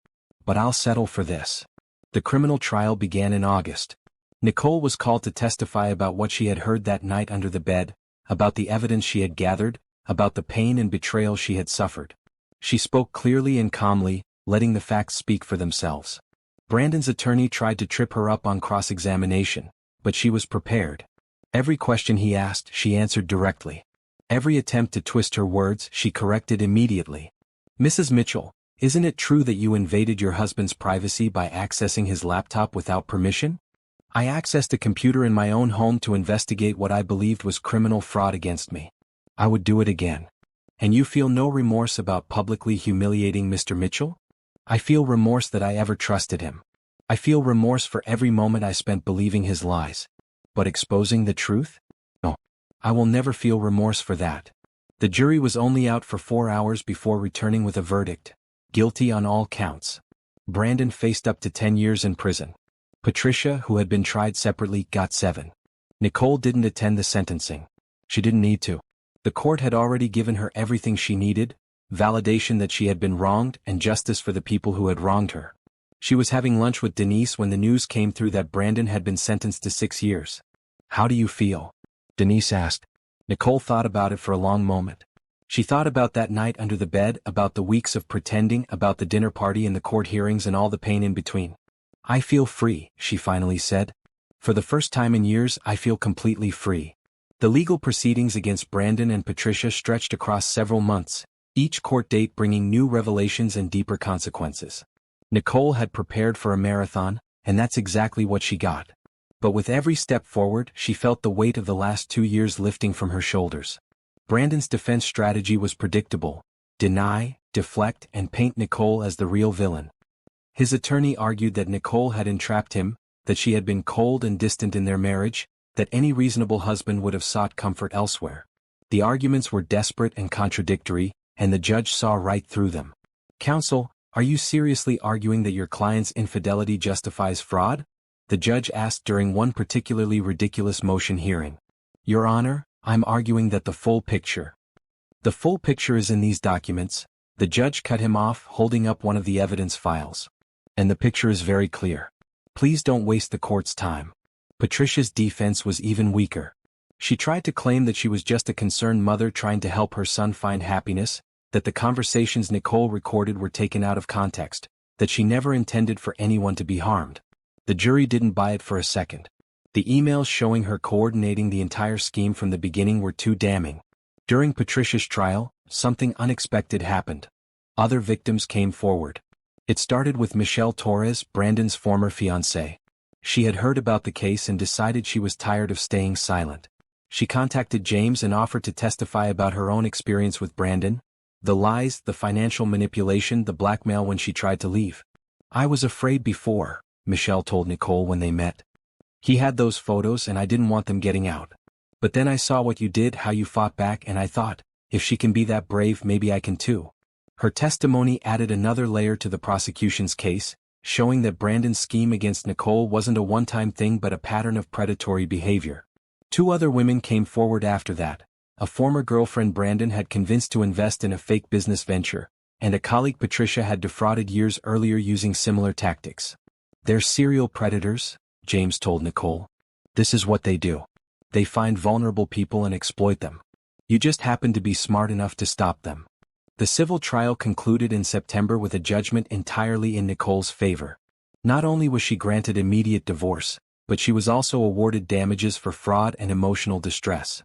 "But I'll settle for this." The criminal trial began in August. Nicole was called to testify about what she had heard that night under the bed, about the evidence she had gathered, about the pain and betrayal she had suffered. She spoke clearly and calmly, letting the facts speak for themselves. Brandon's attorney tried to trip her up on cross-examination, but she was prepared. Every question he asked, she answered directly. Every attempt to twist her words, she corrected immediately. "Mrs. Mitchell, isn't it true that you invaded your husband's privacy by accessing his laptop without permission?" "I accessed a computer in my own home to investigate what I believed was criminal fraud against me. I would do it again." "And you feel no remorse about publicly humiliating Mr. Mitchell?" "I feel remorse that I ever trusted him. I feel remorse for every moment I spent believing his lies. But exposing the truth? No. I will never feel remorse for that." The jury was only out for 4 hours before returning with a verdict: guilty on all counts. Brandon faced up to 10 years in prison. Patricia, who had been tried separately, got 7. Nicole didn't attend the sentencing. She didn't need to. The court had already given her everything she needed: validation that she had been wronged and justice for the people who had wronged her. She was having lunch with Denise when the news came through that Brandon had been sentenced to 6 years. "How do you feel?" Denise asked. Nicole thought about it for a long moment. She thought about that night under the bed, about the weeks of pretending, about the dinner party and the court hearings and all the pain in between. "I feel free," she finally said. "For the first time in years, I feel completely free." The legal proceedings against Brandon and Patricia stretched across several months, each court date bringing new revelations and deeper consequences. Nicole had prepared for a marathon, and that's exactly what she got. But with every step forward, she felt the weight of the last 2 years lifting from her shoulders. Brandon's defense strategy was predictable: deny, deflect, and paint Nicole as the real villain. His attorney argued that Nicole had entrapped him, that she had been cold and distant in their marriage, that any reasonable husband would have sought comfort elsewhere. The arguments were desperate and contradictory, and the judge saw right through them. "Counsel, are you seriously arguing that your client's infidelity justifies fraud?" the judge asked during one particularly ridiculous motion hearing. "Your Honor, I'm arguing that the full picture." "The full picture is in these documents." The judge cut him off, holding up one of the evidence files. "And the picture is very clear. Please don't waste the court's time." Patricia's defense was even weaker. She tried to claim that she was just a concerned mother trying to help her son find happiness, that the conversations Nicole recorded were taken out of context, that she never intended for anyone to be harmed. The jury didn't buy it for a second. The emails showing her coordinating the entire scheme from the beginning were too damning. During Patricia's trial, something unexpected happened. Other victims came forward. It started with Michelle Torres, Brandon's former fiancée. She had heard about the case and decided she was tired of staying silent. She contacted James and offered to testify about her own experience with Brandon, the lies, the financial manipulation, the blackmail when she tried to leave. "I was afraid before," Michelle told Nicole when they met. "He had those photos and I didn't want them getting out. But then I saw what you did, how you fought back, and I thought, if she can be that brave, maybe I can too." Her testimony added another layer to the prosecution's case, showing that Brandon's scheme against Nicole wasn't a one-time thing but a pattern of predatory behavior. 2 other women came forward after that. A former girlfriend Brandon had convinced to invest in a fake business venture, and a colleague Patricia had defrauded years earlier using similar tactics. "They're serial predators," James told Nicole. "This is what they do. They find vulnerable people and exploit them. You just happen to be smart enough to stop them." The civil trial concluded in September with a judgment entirely in Nicole's favor. Not only was she granted immediate divorce, but she was also awarded damages for fraud and emotional distress.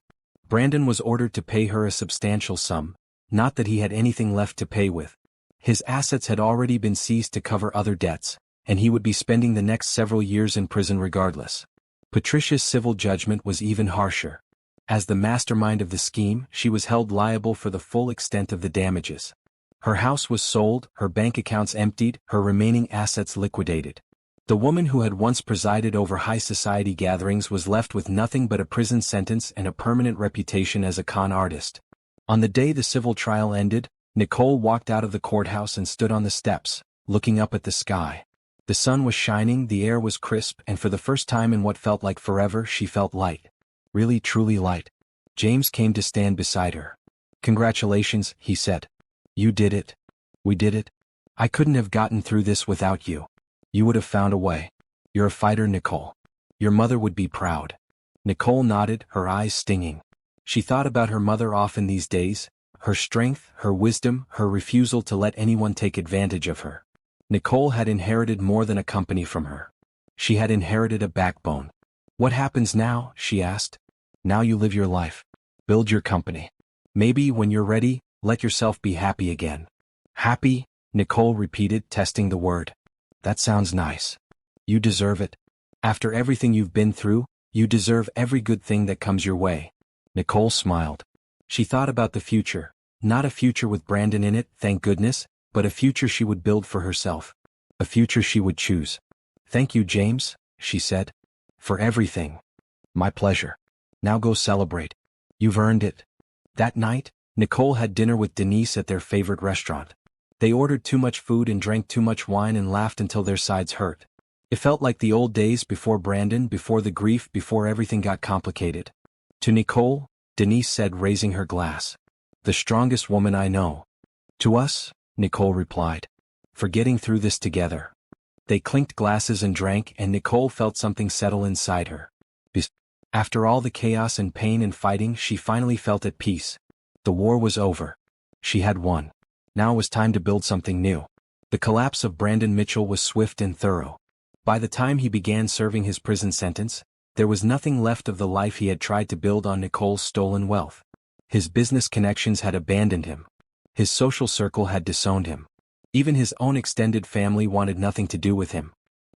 Brandon was ordered to pay her a substantial sum, not that he had anything left to pay with. His assets had already been seized to cover other debts, and he would be spending the next several years in prison regardless. Patricia's civil judgment was even harsher. As the mastermind of the scheme, she was held liable for the full extent of the damages. Her house was sold, her bank accounts emptied, her remaining assets liquidated. The woman who had once presided over high society gatherings was left with nothing but a prison sentence and a permanent reputation as a con artist. On the day the civil trial ended, Nicole walked out of the courthouse and stood on the steps, looking up at the sky. The sun was shining, the air was crisp, and for the first time in what felt like forever, she felt light. Really truly light. James came to stand beside her. "Congratulations," he said. "You did it. We did it. I couldn't have gotten through this without you. You would have found a way. You're a fighter, Nicole. Your mother would be proud." Nicole nodded, her eyes stinging. She thought about her mother often these days, her strength, her wisdom, her refusal to let anyone take advantage of her. Nicole had inherited more than a company from her. She had inherited a backbone. "What happens now?" she asked. "Now you live your life. Build your company. Maybe when you're ready, let yourself be happy again." "Happy?" Nicole repeated, testing the word. "That sounds nice. You deserve it. After everything you've been through, you deserve every good thing that comes your way." Nicole smiled. She thought about the future, not a future with Brandon in it, thank goodness, but a future she would build for herself. A future she would choose. "Thank you, James," she said. "For everything." "My pleasure. Now go celebrate. You've earned it." That night, Nicole had dinner with Denise at their favorite restaurant. They ordered too much food and drank too much wine and laughed until their sides hurt. It felt like the old days before Brandon, before the grief, before everything got complicated. To Nicole, Denise said, raising her glass. "The strongest woman I know." "To us," Nicole replied. "For getting through this together." They clinked glasses and drank, and Nicole felt something settle inside her. After all the chaos and pain and fighting, she finally felt at peace. The war was over. She had won. Now it was time to build something new. The collapse of Brandon Mitchell was swift and thorough. By the time he began serving his prison sentence, there was nothing left of the life he had tried to build on Nicole's stolen wealth. His business connections had abandoned him. His social circle had disowned him. Even his own extended family wanted nothing to do with him.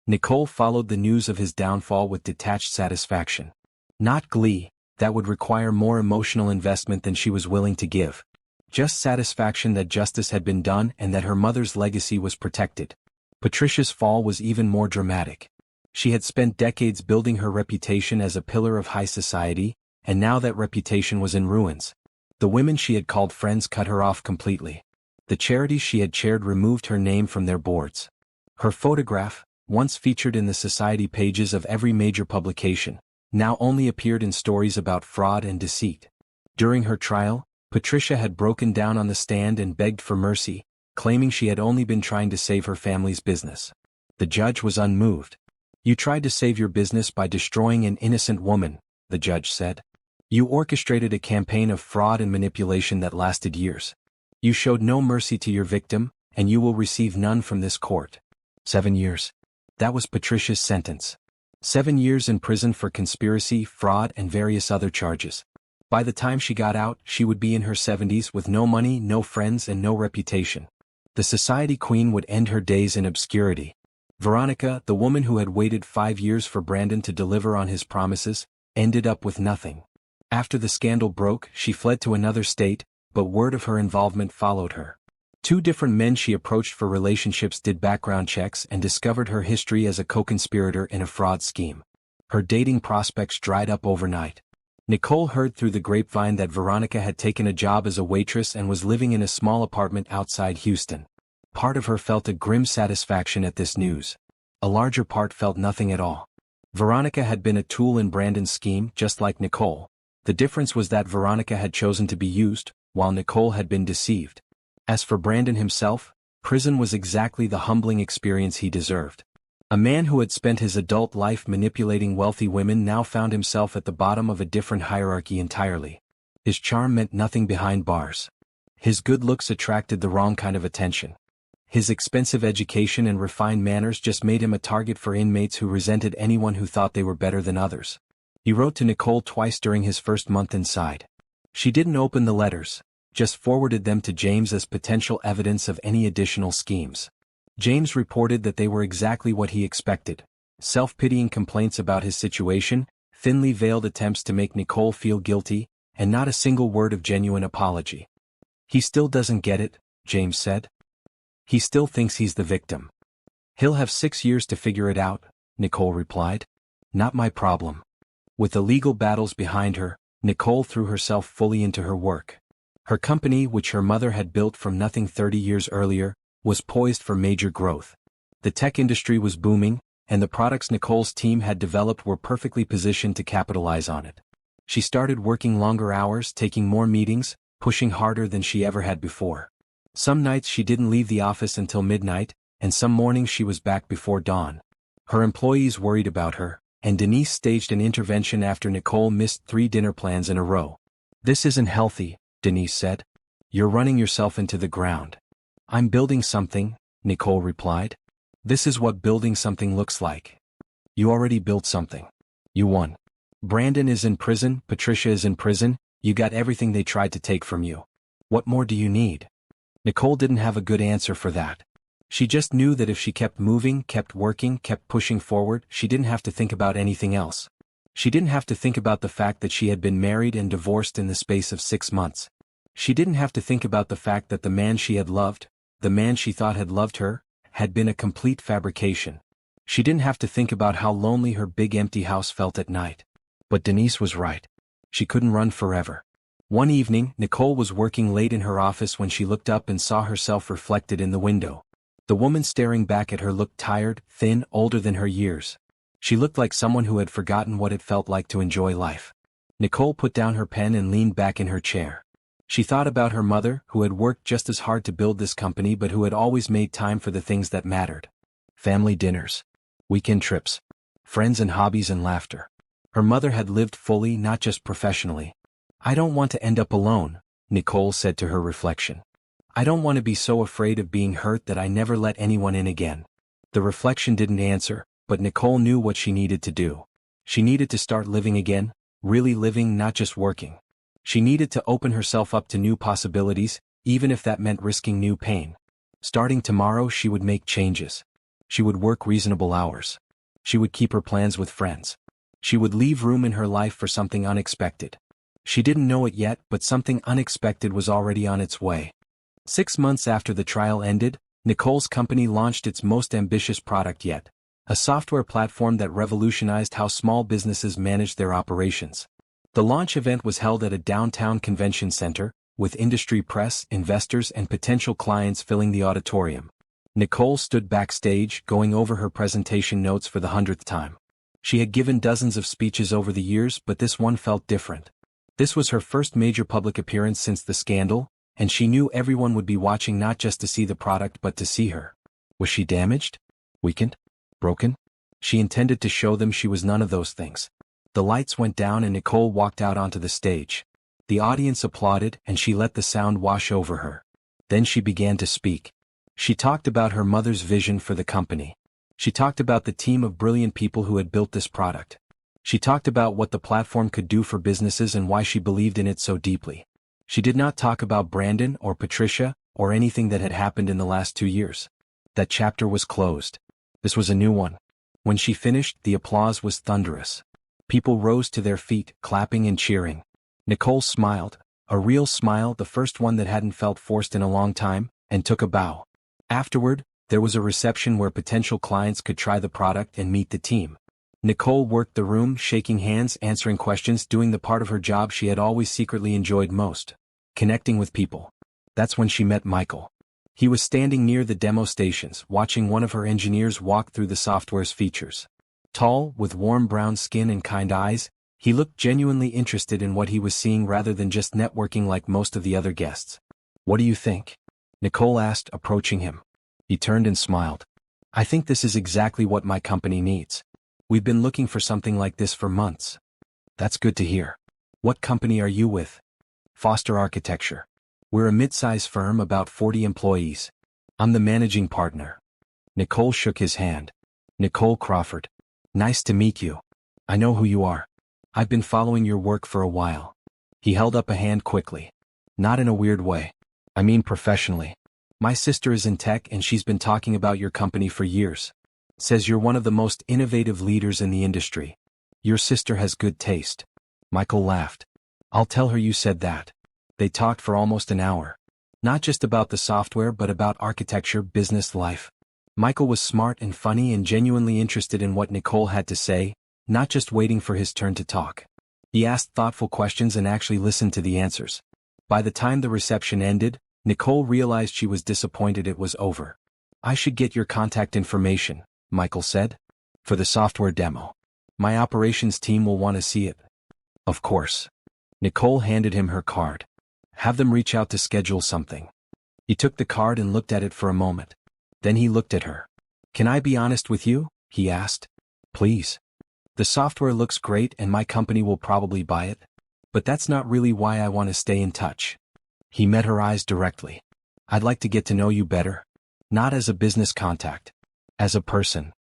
Nicole followed the news of his downfall with detached satisfaction. Not glee, that would require more emotional investment than she was willing to give. Just satisfaction that justice had been done and that her mother's legacy was protected. Patricia's fall was even more dramatic. She had spent decades building her reputation as a pillar of high society, and now that reputation was in ruins. The women she had called friends cut her off completely. The charities she had chaired removed her name from their boards. Her photograph, once featured in the society pages of every major publication, now only appeared in stories about fraud and deceit. During her trial, Patricia had broken down on the stand and begged for mercy, claiming she had only been trying to save her family's business. The judge was unmoved. "You tried to save your business by destroying an innocent woman," the judge said. "You orchestrated a campaign of fraud and manipulation that lasted years. You showed no mercy to your victim, and you will receive none from this court." 7 years. That was Patricia's sentence. 7 years in prison for conspiracy, fraud, and various other charges. By the time she got out, she would be in her 70s with no money, no friends, and no reputation. The society queen would end her days in obscurity. Veronica, the woman who had waited 5 years for Brandon to deliver on his promises, ended up with nothing. After the scandal broke, she fled to another state, but word of her involvement followed her. 2 different men she approached for relationships did background checks and discovered her history as a co-conspirator in a fraud scheme. Her dating prospects dried up overnight. Nicole heard through the grapevine that Veronica had taken a job as a waitress and was living in a small apartment outside Houston. Part of her felt a grim satisfaction at this news. A larger part felt nothing at all. Veronica had been a tool in Brandon's scheme, just like Nicole. The difference was that Veronica had chosen to be used, while Nicole had been deceived. As for Brandon himself, prison was exactly the humbling experience he deserved. A man who had spent his adult life manipulating wealthy women now found himself at the bottom of a different hierarchy entirely. His charm meant nothing behind bars. His good looks attracted the wrong kind of attention. His expensive education and refined manners just made him a target for inmates who resented anyone who thought they were better than others. He wrote to Nicole twice during his first month inside. She didn't open the letters, just forwarded them to James as potential evidence of any additional schemes. James reported that they were exactly what he expected: self-pitying complaints about his situation, thinly veiled attempts to make Nicole feel guilty, and not a single word of genuine apology. "He still doesn't get it," James said. "He still thinks he's the victim." "He'll have 6 years to figure it out," Nicole replied. "Not my problem." With the legal battles behind her, Nicole threw herself fully into her work. Her company, which her mother had built from nothing 30 years earlier, was poised for major growth. The tech industry was booming, and the products Nicole's team had developed were perfectly positioned to capitalize on it. She started working longer hours, taking more meetings, pushing harder than she ever had before. Some nights she didn't leave the office until midnight, and some mornings she was back before dawn. Her employees worried about her, and Denise staged an intervention after Nicole missed 3 dinner plans in a row. "This isn't healthy," Denise said. "You're running yourself into the ground." "I'm building something," Nicole replied. "This is what building something looks like." "You already built something. You won. Brandon is in prison, Patricia is in prison, you got everything they tried to take from you. What more do you need?" Nicole didn't have a good answer for that. She just knew that if she kept moving, kept working, kept pushing forward, she didn't have to think about anything else. She didn't have to think about the fact that she had been married and divorced in the space of 6 months. She didn't have to think about the fact that the man she had loved, the man she thought had loved her, had been a complete fabrication. She didn't have to think about how lonely her big empty house felt at night. But Denise was right. She couldn't run forever. One evening, Nicole was working late in her office when she looked up and saw herself reflected in the window. The woman staring back at her looked tired, thin, older than her years. She looked like someone who had forgotten what it felt like to enjoy life. Nicole put down her pen and leaned back in her chair. She thought about her mother, who had worked just as hard to build this company but who had always made time for the things that mattered. Family dinners, weekend trips, friends and hobbies and laughter. Her mother had lived fully, not just professionally. "I don't want to end up alone," Nicole said to her reflection. "I don't want to be so afraid of being hurt that I never let anyone in again." The reflection didn't answer, but Nicole knew what she needed to do. She needed to start living again, really living, not just working. She needed to open herself up to new possibilities, even if that meant risking new pain. Starting tomorrow, she would make changes. She would work reasonable hours. She would keep her plans with friends. She would leave room in her life for something unexpected. She didn't know it yet, but something unexpected was already on its way. 6 months after the trial ended, Nicole's company launched its most ambitious product yet, a software platform that revolutionized how small businesses managed their operations. The launch event was held at a downtown convention center, with industry press, investors, and potential clients filling the auditorium. Nicole stood backstage, going over her presentation notes for the 100th time. She had given dozens of speeches over the years, but this one felt different. This was her first major public appearance since the scandal, and she knew everyone would be watching not just to see the product but to see her. Was she damaged? Weakened? Broken? She intended to show them she was none of those things. The lights went down and Nicole walked out onto the stage. The audience applauded and she let the sound wash over her. Then she began to speak. She talked about her mother's vision for the company. She talked about the team of brilliant people who had built this product. She talked about what the platform could do for businesses and why she believed in it so deeply. She did not talk about Brandon or Patricia or anything that had happened in the last 2 years. That chapter was closed. This was a new one. When she finished, the applause was thunderous. People rose to their feet, clapping and cheering. Nicole smiled, a real smile, the first one that hadn't felt forced in a long time, and took a bow. Afterward, there was a reception where potential clients could try the product and meet the team. Nicole worked the room, shaking hands, answering questions, doing the part of her job she had always secretly enjoyed most: connecting with people. That's when she met Michael. He was standing near the demo stations, watching one of her engineers walk through the software's features. Tall, with warm brown skin and kind eyes, he looked genuinely interested in what he was seeing rather than just networking like most of the other guests. "What do you think?" Nicole asked, approaching him. He turned and smiled. "I think this is exactly what my company needs. We've been looking for something like this for months." "That's good to hear. What company are you with?" "Foster Architecture. We're a mid-size firm, about 40 employees. I'm the managing partner." Nicole shook his hand. "Nicole Crawford. Nice to meet you. I know who you are. I've been following your work for a while." He held up a hand quickly. "Not in a weird way. I mean professionally. My sister is in tech and she's been talking about your company for years. Says you're one of the most innovative leaders in the industry. Your sister has good taste." Michael laughed. "I'll tell her you said that." They talked for almost an hour. Not just about the software but about architecture, business, life. Michael was smart and funny and genuinely interested in what Nicole had to say, not just waiting for his turn to talk. He asked thoughtful questions and actually listened to the answers. By the time the reception ended, Nicole realized she was disappointed it was over. "I should get your contact information," Michael said. "For the software demo. My operations team will want to see it." "Of course." Nicole handed him her card. "Have them reach out to schedule something." He took the card and looked at it for a moment. Then he looked at her. "Can I be honest with you?" he asked. "Please." "The software looks great and my company will probably buy it. But that's not really why I want to stay in touch." He met her eyes directly. "I'd like to get to know you better. Not as a business contact. As a person."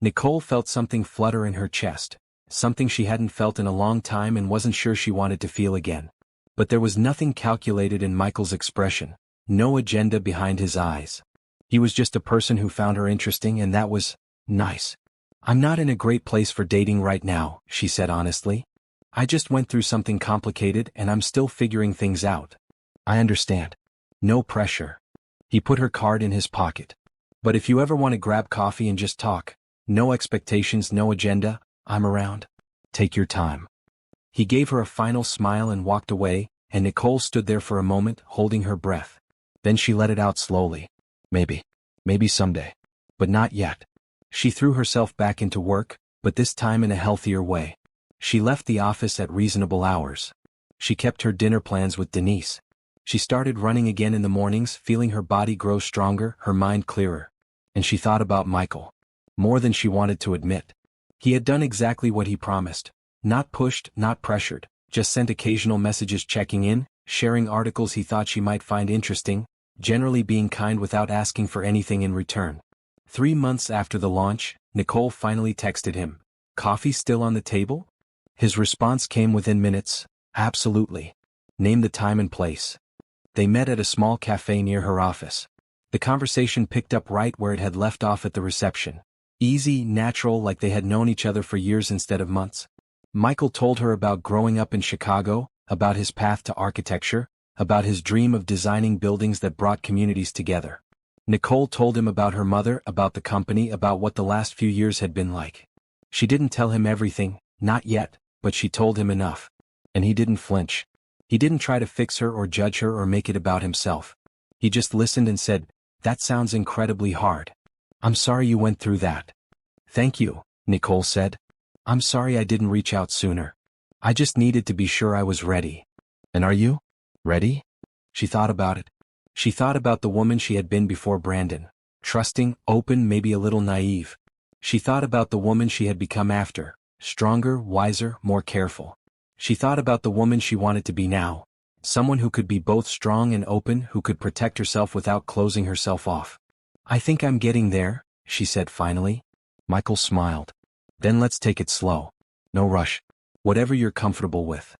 Nicole felt something flutter in her chest, something she hadn't felt in a long time and wasn't sure she wanted to feel again. But there was nothing calculated in Michael's expression, no agenda behind his eyes. He was just a person who found her interesting, and that was nice. "I'm not in a great place for dating right now," she said honestly. "I just went through something complicated and I'm still figuring things out." "I understand. No pressure." He put her card in his pocket. "But if you ever want to grab coffee and just talk, no expectations, no agenda, I'm around. Take your time." He gave her a final smile and walked away, and Nicole stood there for a moment, holding her breath. Then she let it out slowly. Maybe someday. But not yet. She threw herself back into work, but this time in a healthier way. She left the office at reasonable hours. She kept her dinner plans with Denise. She started running again in the mornings, feeling her body grow stronger, her mind clearer. And she thought about Michael. More than she wanted to admit. He had done exactly what he promised. Not pushed, not pressured, just sent occasional messages checking in, sharing articles he thought she might find interesting, generally being kind without asking for anything in return. 3 months after the launch, Nicole finally texted him, "Coffee still on the table?" His response came within minutes, "Absolutely. Name the time and place." They met at a small cafe near her office. The conversation picked up right where it had left off at the reception. Easy, natural, like they had known each other for years instead of months. Michael told her about growing up in Chicago, about his path to architecture, about his dream of designing buildings that brought communities together. Nicole told him about her mother, about the company, about what the last few years had been like. She didn't tell him everything, not yet, but she told him enough. And he didn't flinch. He didn't try to fix her or judge her or make it about himself. He just listened and said, "That sounds incredibly hard. I'm sorry you went through that." "Thank you," Nicole said. "I'm sorry I didn't reach out sooner. I just needed to be sure I was ready." "And are you? Ready?" She thought about it. She thought about the woman she had been before Brandon. Trusting, open, maybe a little naive. She thought about the woman she had become after. Stronger, wiser, more careful. She thought about the woman she wanted to be now. Someone who could be both strong and open, who could protect herself without closing herself off. "I think I'm getting there," she said finally. Michael smiled. "Then let's take it slow. No rush. Whatever you're comfortable with."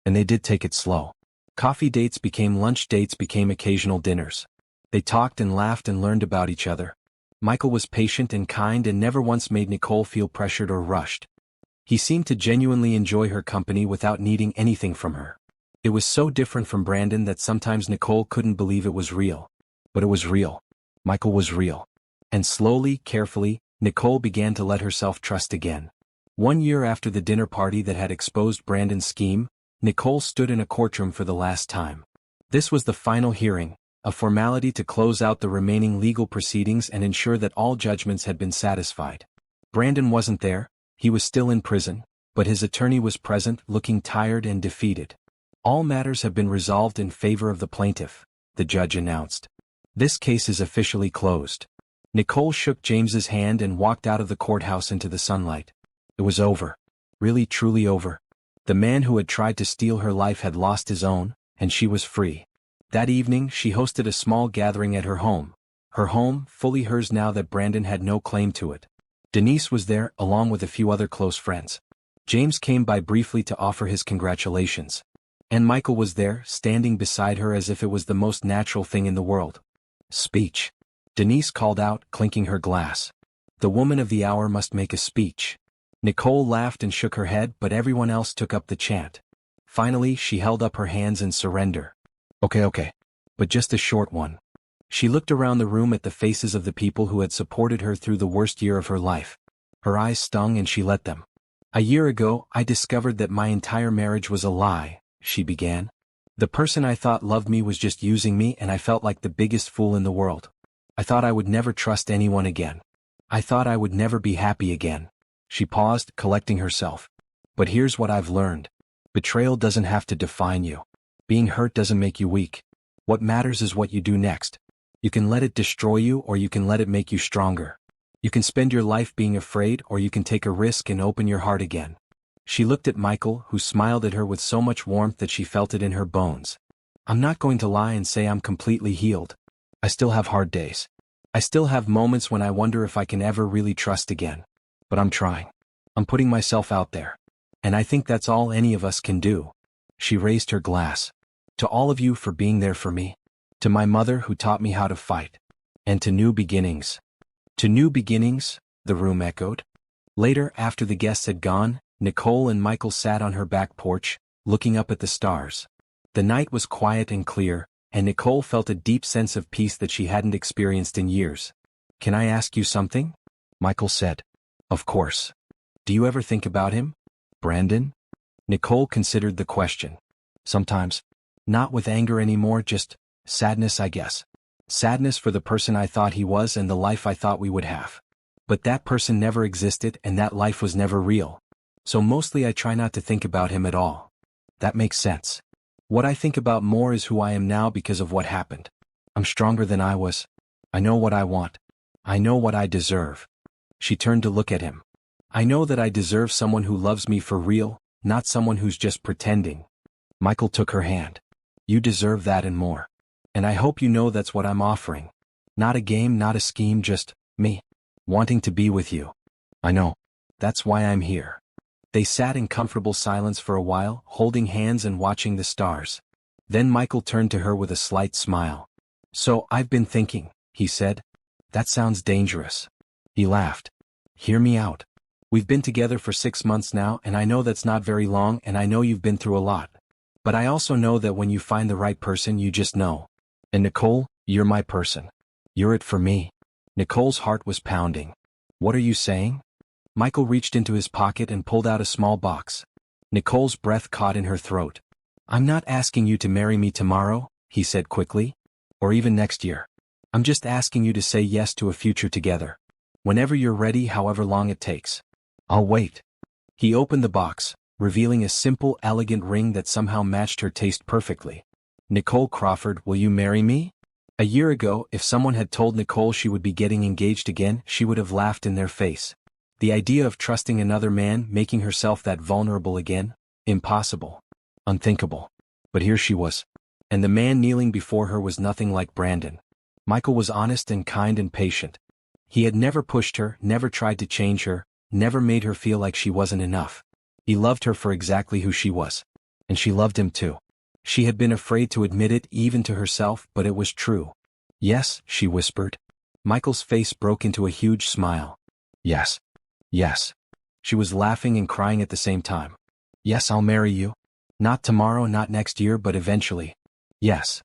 And they did take it slow. Coffee dates became lunch dates, became occasional dinners. They talked and laughed and learned about each other. Michael was patient and kind and never once made Nicole feel pressured or rushed. He seemed to genuinely enjoy her company without needing anything from her. It was so different from Brandon that sometimes Nicole couldn't believe it was real. But it was real. Michael was real. And slowly, carefully, Nicole began to let herself trust again. 1 year after the dinner party that had exposed Brandon's scheme, Nicole stood in a courtroom for the last time. This was the final hearing, a formality to close out the remaining legal proceedings and ensure that all judgments had been satisfied. Brandon wasn't there, he was still in prison, but his attorney was present, looking tired and defeated. All matters have been resolved in favor of the plaintiff, the judge announced. This case is officially closed. Nicole shook James's hand and walked out of the courthouse into the sunlight. It was over. Really truly over. The man who had tried to steal her life had lost his own, and she was free. That evening she hosted a small gathering at her home, fully hers now that Brandon had no claim to it. Denise was there, along with a few other close friends. James came by briefly to offer his congratulations. And Michael was there, standing beside her as if it was the most natural thing in the world. Speech. Denise called out, clinking her glass. The woman of the hour must make a speech. Nicole laughed and shook her head, but everyone else took up the chant. Finally, she held up her hands in surrender. Okay. But just a short one. She looked around the room at the faces of the people who had supported her through the worst year of her life. Her eyes stung and she let them. A year ago, I discovered that my entire marriage was a lie, she began. The person I thought loved me was just using me and I felt like the biggest fool in the world. I thought I would never trust anyone again. I thought I would never be happy again. She paused, collecting herself. But here's what I've learned. Betrayal doesn't have to define you. Being hurt doesn't make you weak. What matters is what you do next. You can let it destroy you or you can let it make you stronger. You can spend your life being afraid or you can take a risk and open your heart again. She looked at Michael, who smiled at her with so much warmth that she felt it in her bones. I'm not going to lie and say I'm completely healed. I still have hard days. I still have moments when I wonder if I can ever really trust again. But I'm trying. I'm putting myself out there. And I think that's all any of us can do. She raised her glass. To all of you for being there for me. To my mother who taught me how to fight. And to new beginnings. To new beginnings, the room echoed. Later, after the guests had gone, Nicole and Michael sat on her back porch, looking up at the stars. The night was quiet and clear, and Nicole felt a deep sense of peace that she hadn't experienced in years. Can I ask you something? Michael said. Of course. Do you ever think about him? Brandon? Nicole considered the question. Sometimes. Not with anger anymore, just sadness, I guess. Sadness for the person I thought he was and the life I thought we would have. But that person never existed and that life was never real. So mostly I try not to think about him at all. That makes sense. What I think about more is who I am now because of what happened. I'm stronger than I was. I know what I want. I know what I deserve. She turned to look at him. I know that I deserve someone who loves me for real, not someone who's just pretending. Michael took her hand. You deserve that and more. And I hope you know that's what I'm offering. Not a game, not a scheme, just me. Wanting to be with you. I know. That's why I'm here. They sat in comfortable silence for a while, holding hands and watching the stars. Then Michael turned to her with a slight smile. So, I've been thinking, he said. That sounds dangerous. He laughed. Hear me out. We've been together for 6 months now and I know that's not very long and I know you've been through a lot. But I also know that when you find the right person you just know. And Nicole, you're my person. You're it for me. Nicole's heart was pounding. What are you saying? Michael reached into his pocket and pulled out a small box. Nicole's breath caught in her throat. I'm not asking you to marry me tomorrow, he said quickly. Or even next year. I'm just asking you to say yes to a future together. Whenever you're ready, however long it takes. I'll wait. He opened the box, revealing a simple, elegant ring that somehow matched her taste perfectly. Nicole Crawford, will you marry me? A year ago, if someone had told Nicole she would be getting engaged again, she would have laughed in their face. The idea of trusting another man, making herself that vulnerable again? Impossible. Unthinkable. But here she was. And the man kneeling before her was nothing like Brandon. Michael was honest and kind and patient. He had never pushed her, never tried to change her, never made her feel like she wasn't enough. He loved her for exactly who she was. And she loved him too. She had been afraid to admit it even to herself, but it was true. Yes, she whispered. Michael's face broke into a huge smile. Yes. Yes. She was laughing and crying at the same time. Yes, I'll marry you. Not tomorrow, not next year, but eventually. Yes.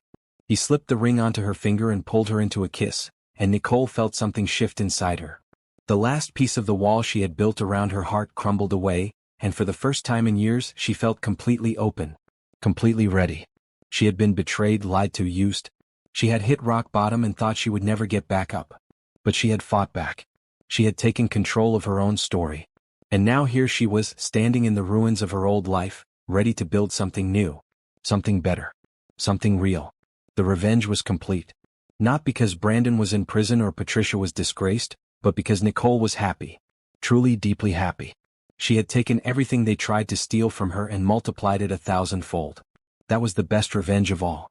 He slipped the ring onto her finger and pulled her into a kiss, and Nicole felt something shift inside her. The last piece of the wall she had built around her heart crumbled away, and for the first time in years she felt completely open. Completely ready. She had been betrayed, lied to, used. She had hit rock bottom and thought she would never get back up. But she had fought back. She had taken control of her own story. And now here she was, standing in the ruins of her old life, ready to build something new. Something better. Something real. The revenge was complete. Not because Brandon was in prison or Patricia was disgraced, but because Nicole was happy. Truly, deeply happy. She had taken everything they tried to steal from her and multiplied it 1,000-fold. That was the best revenge of all.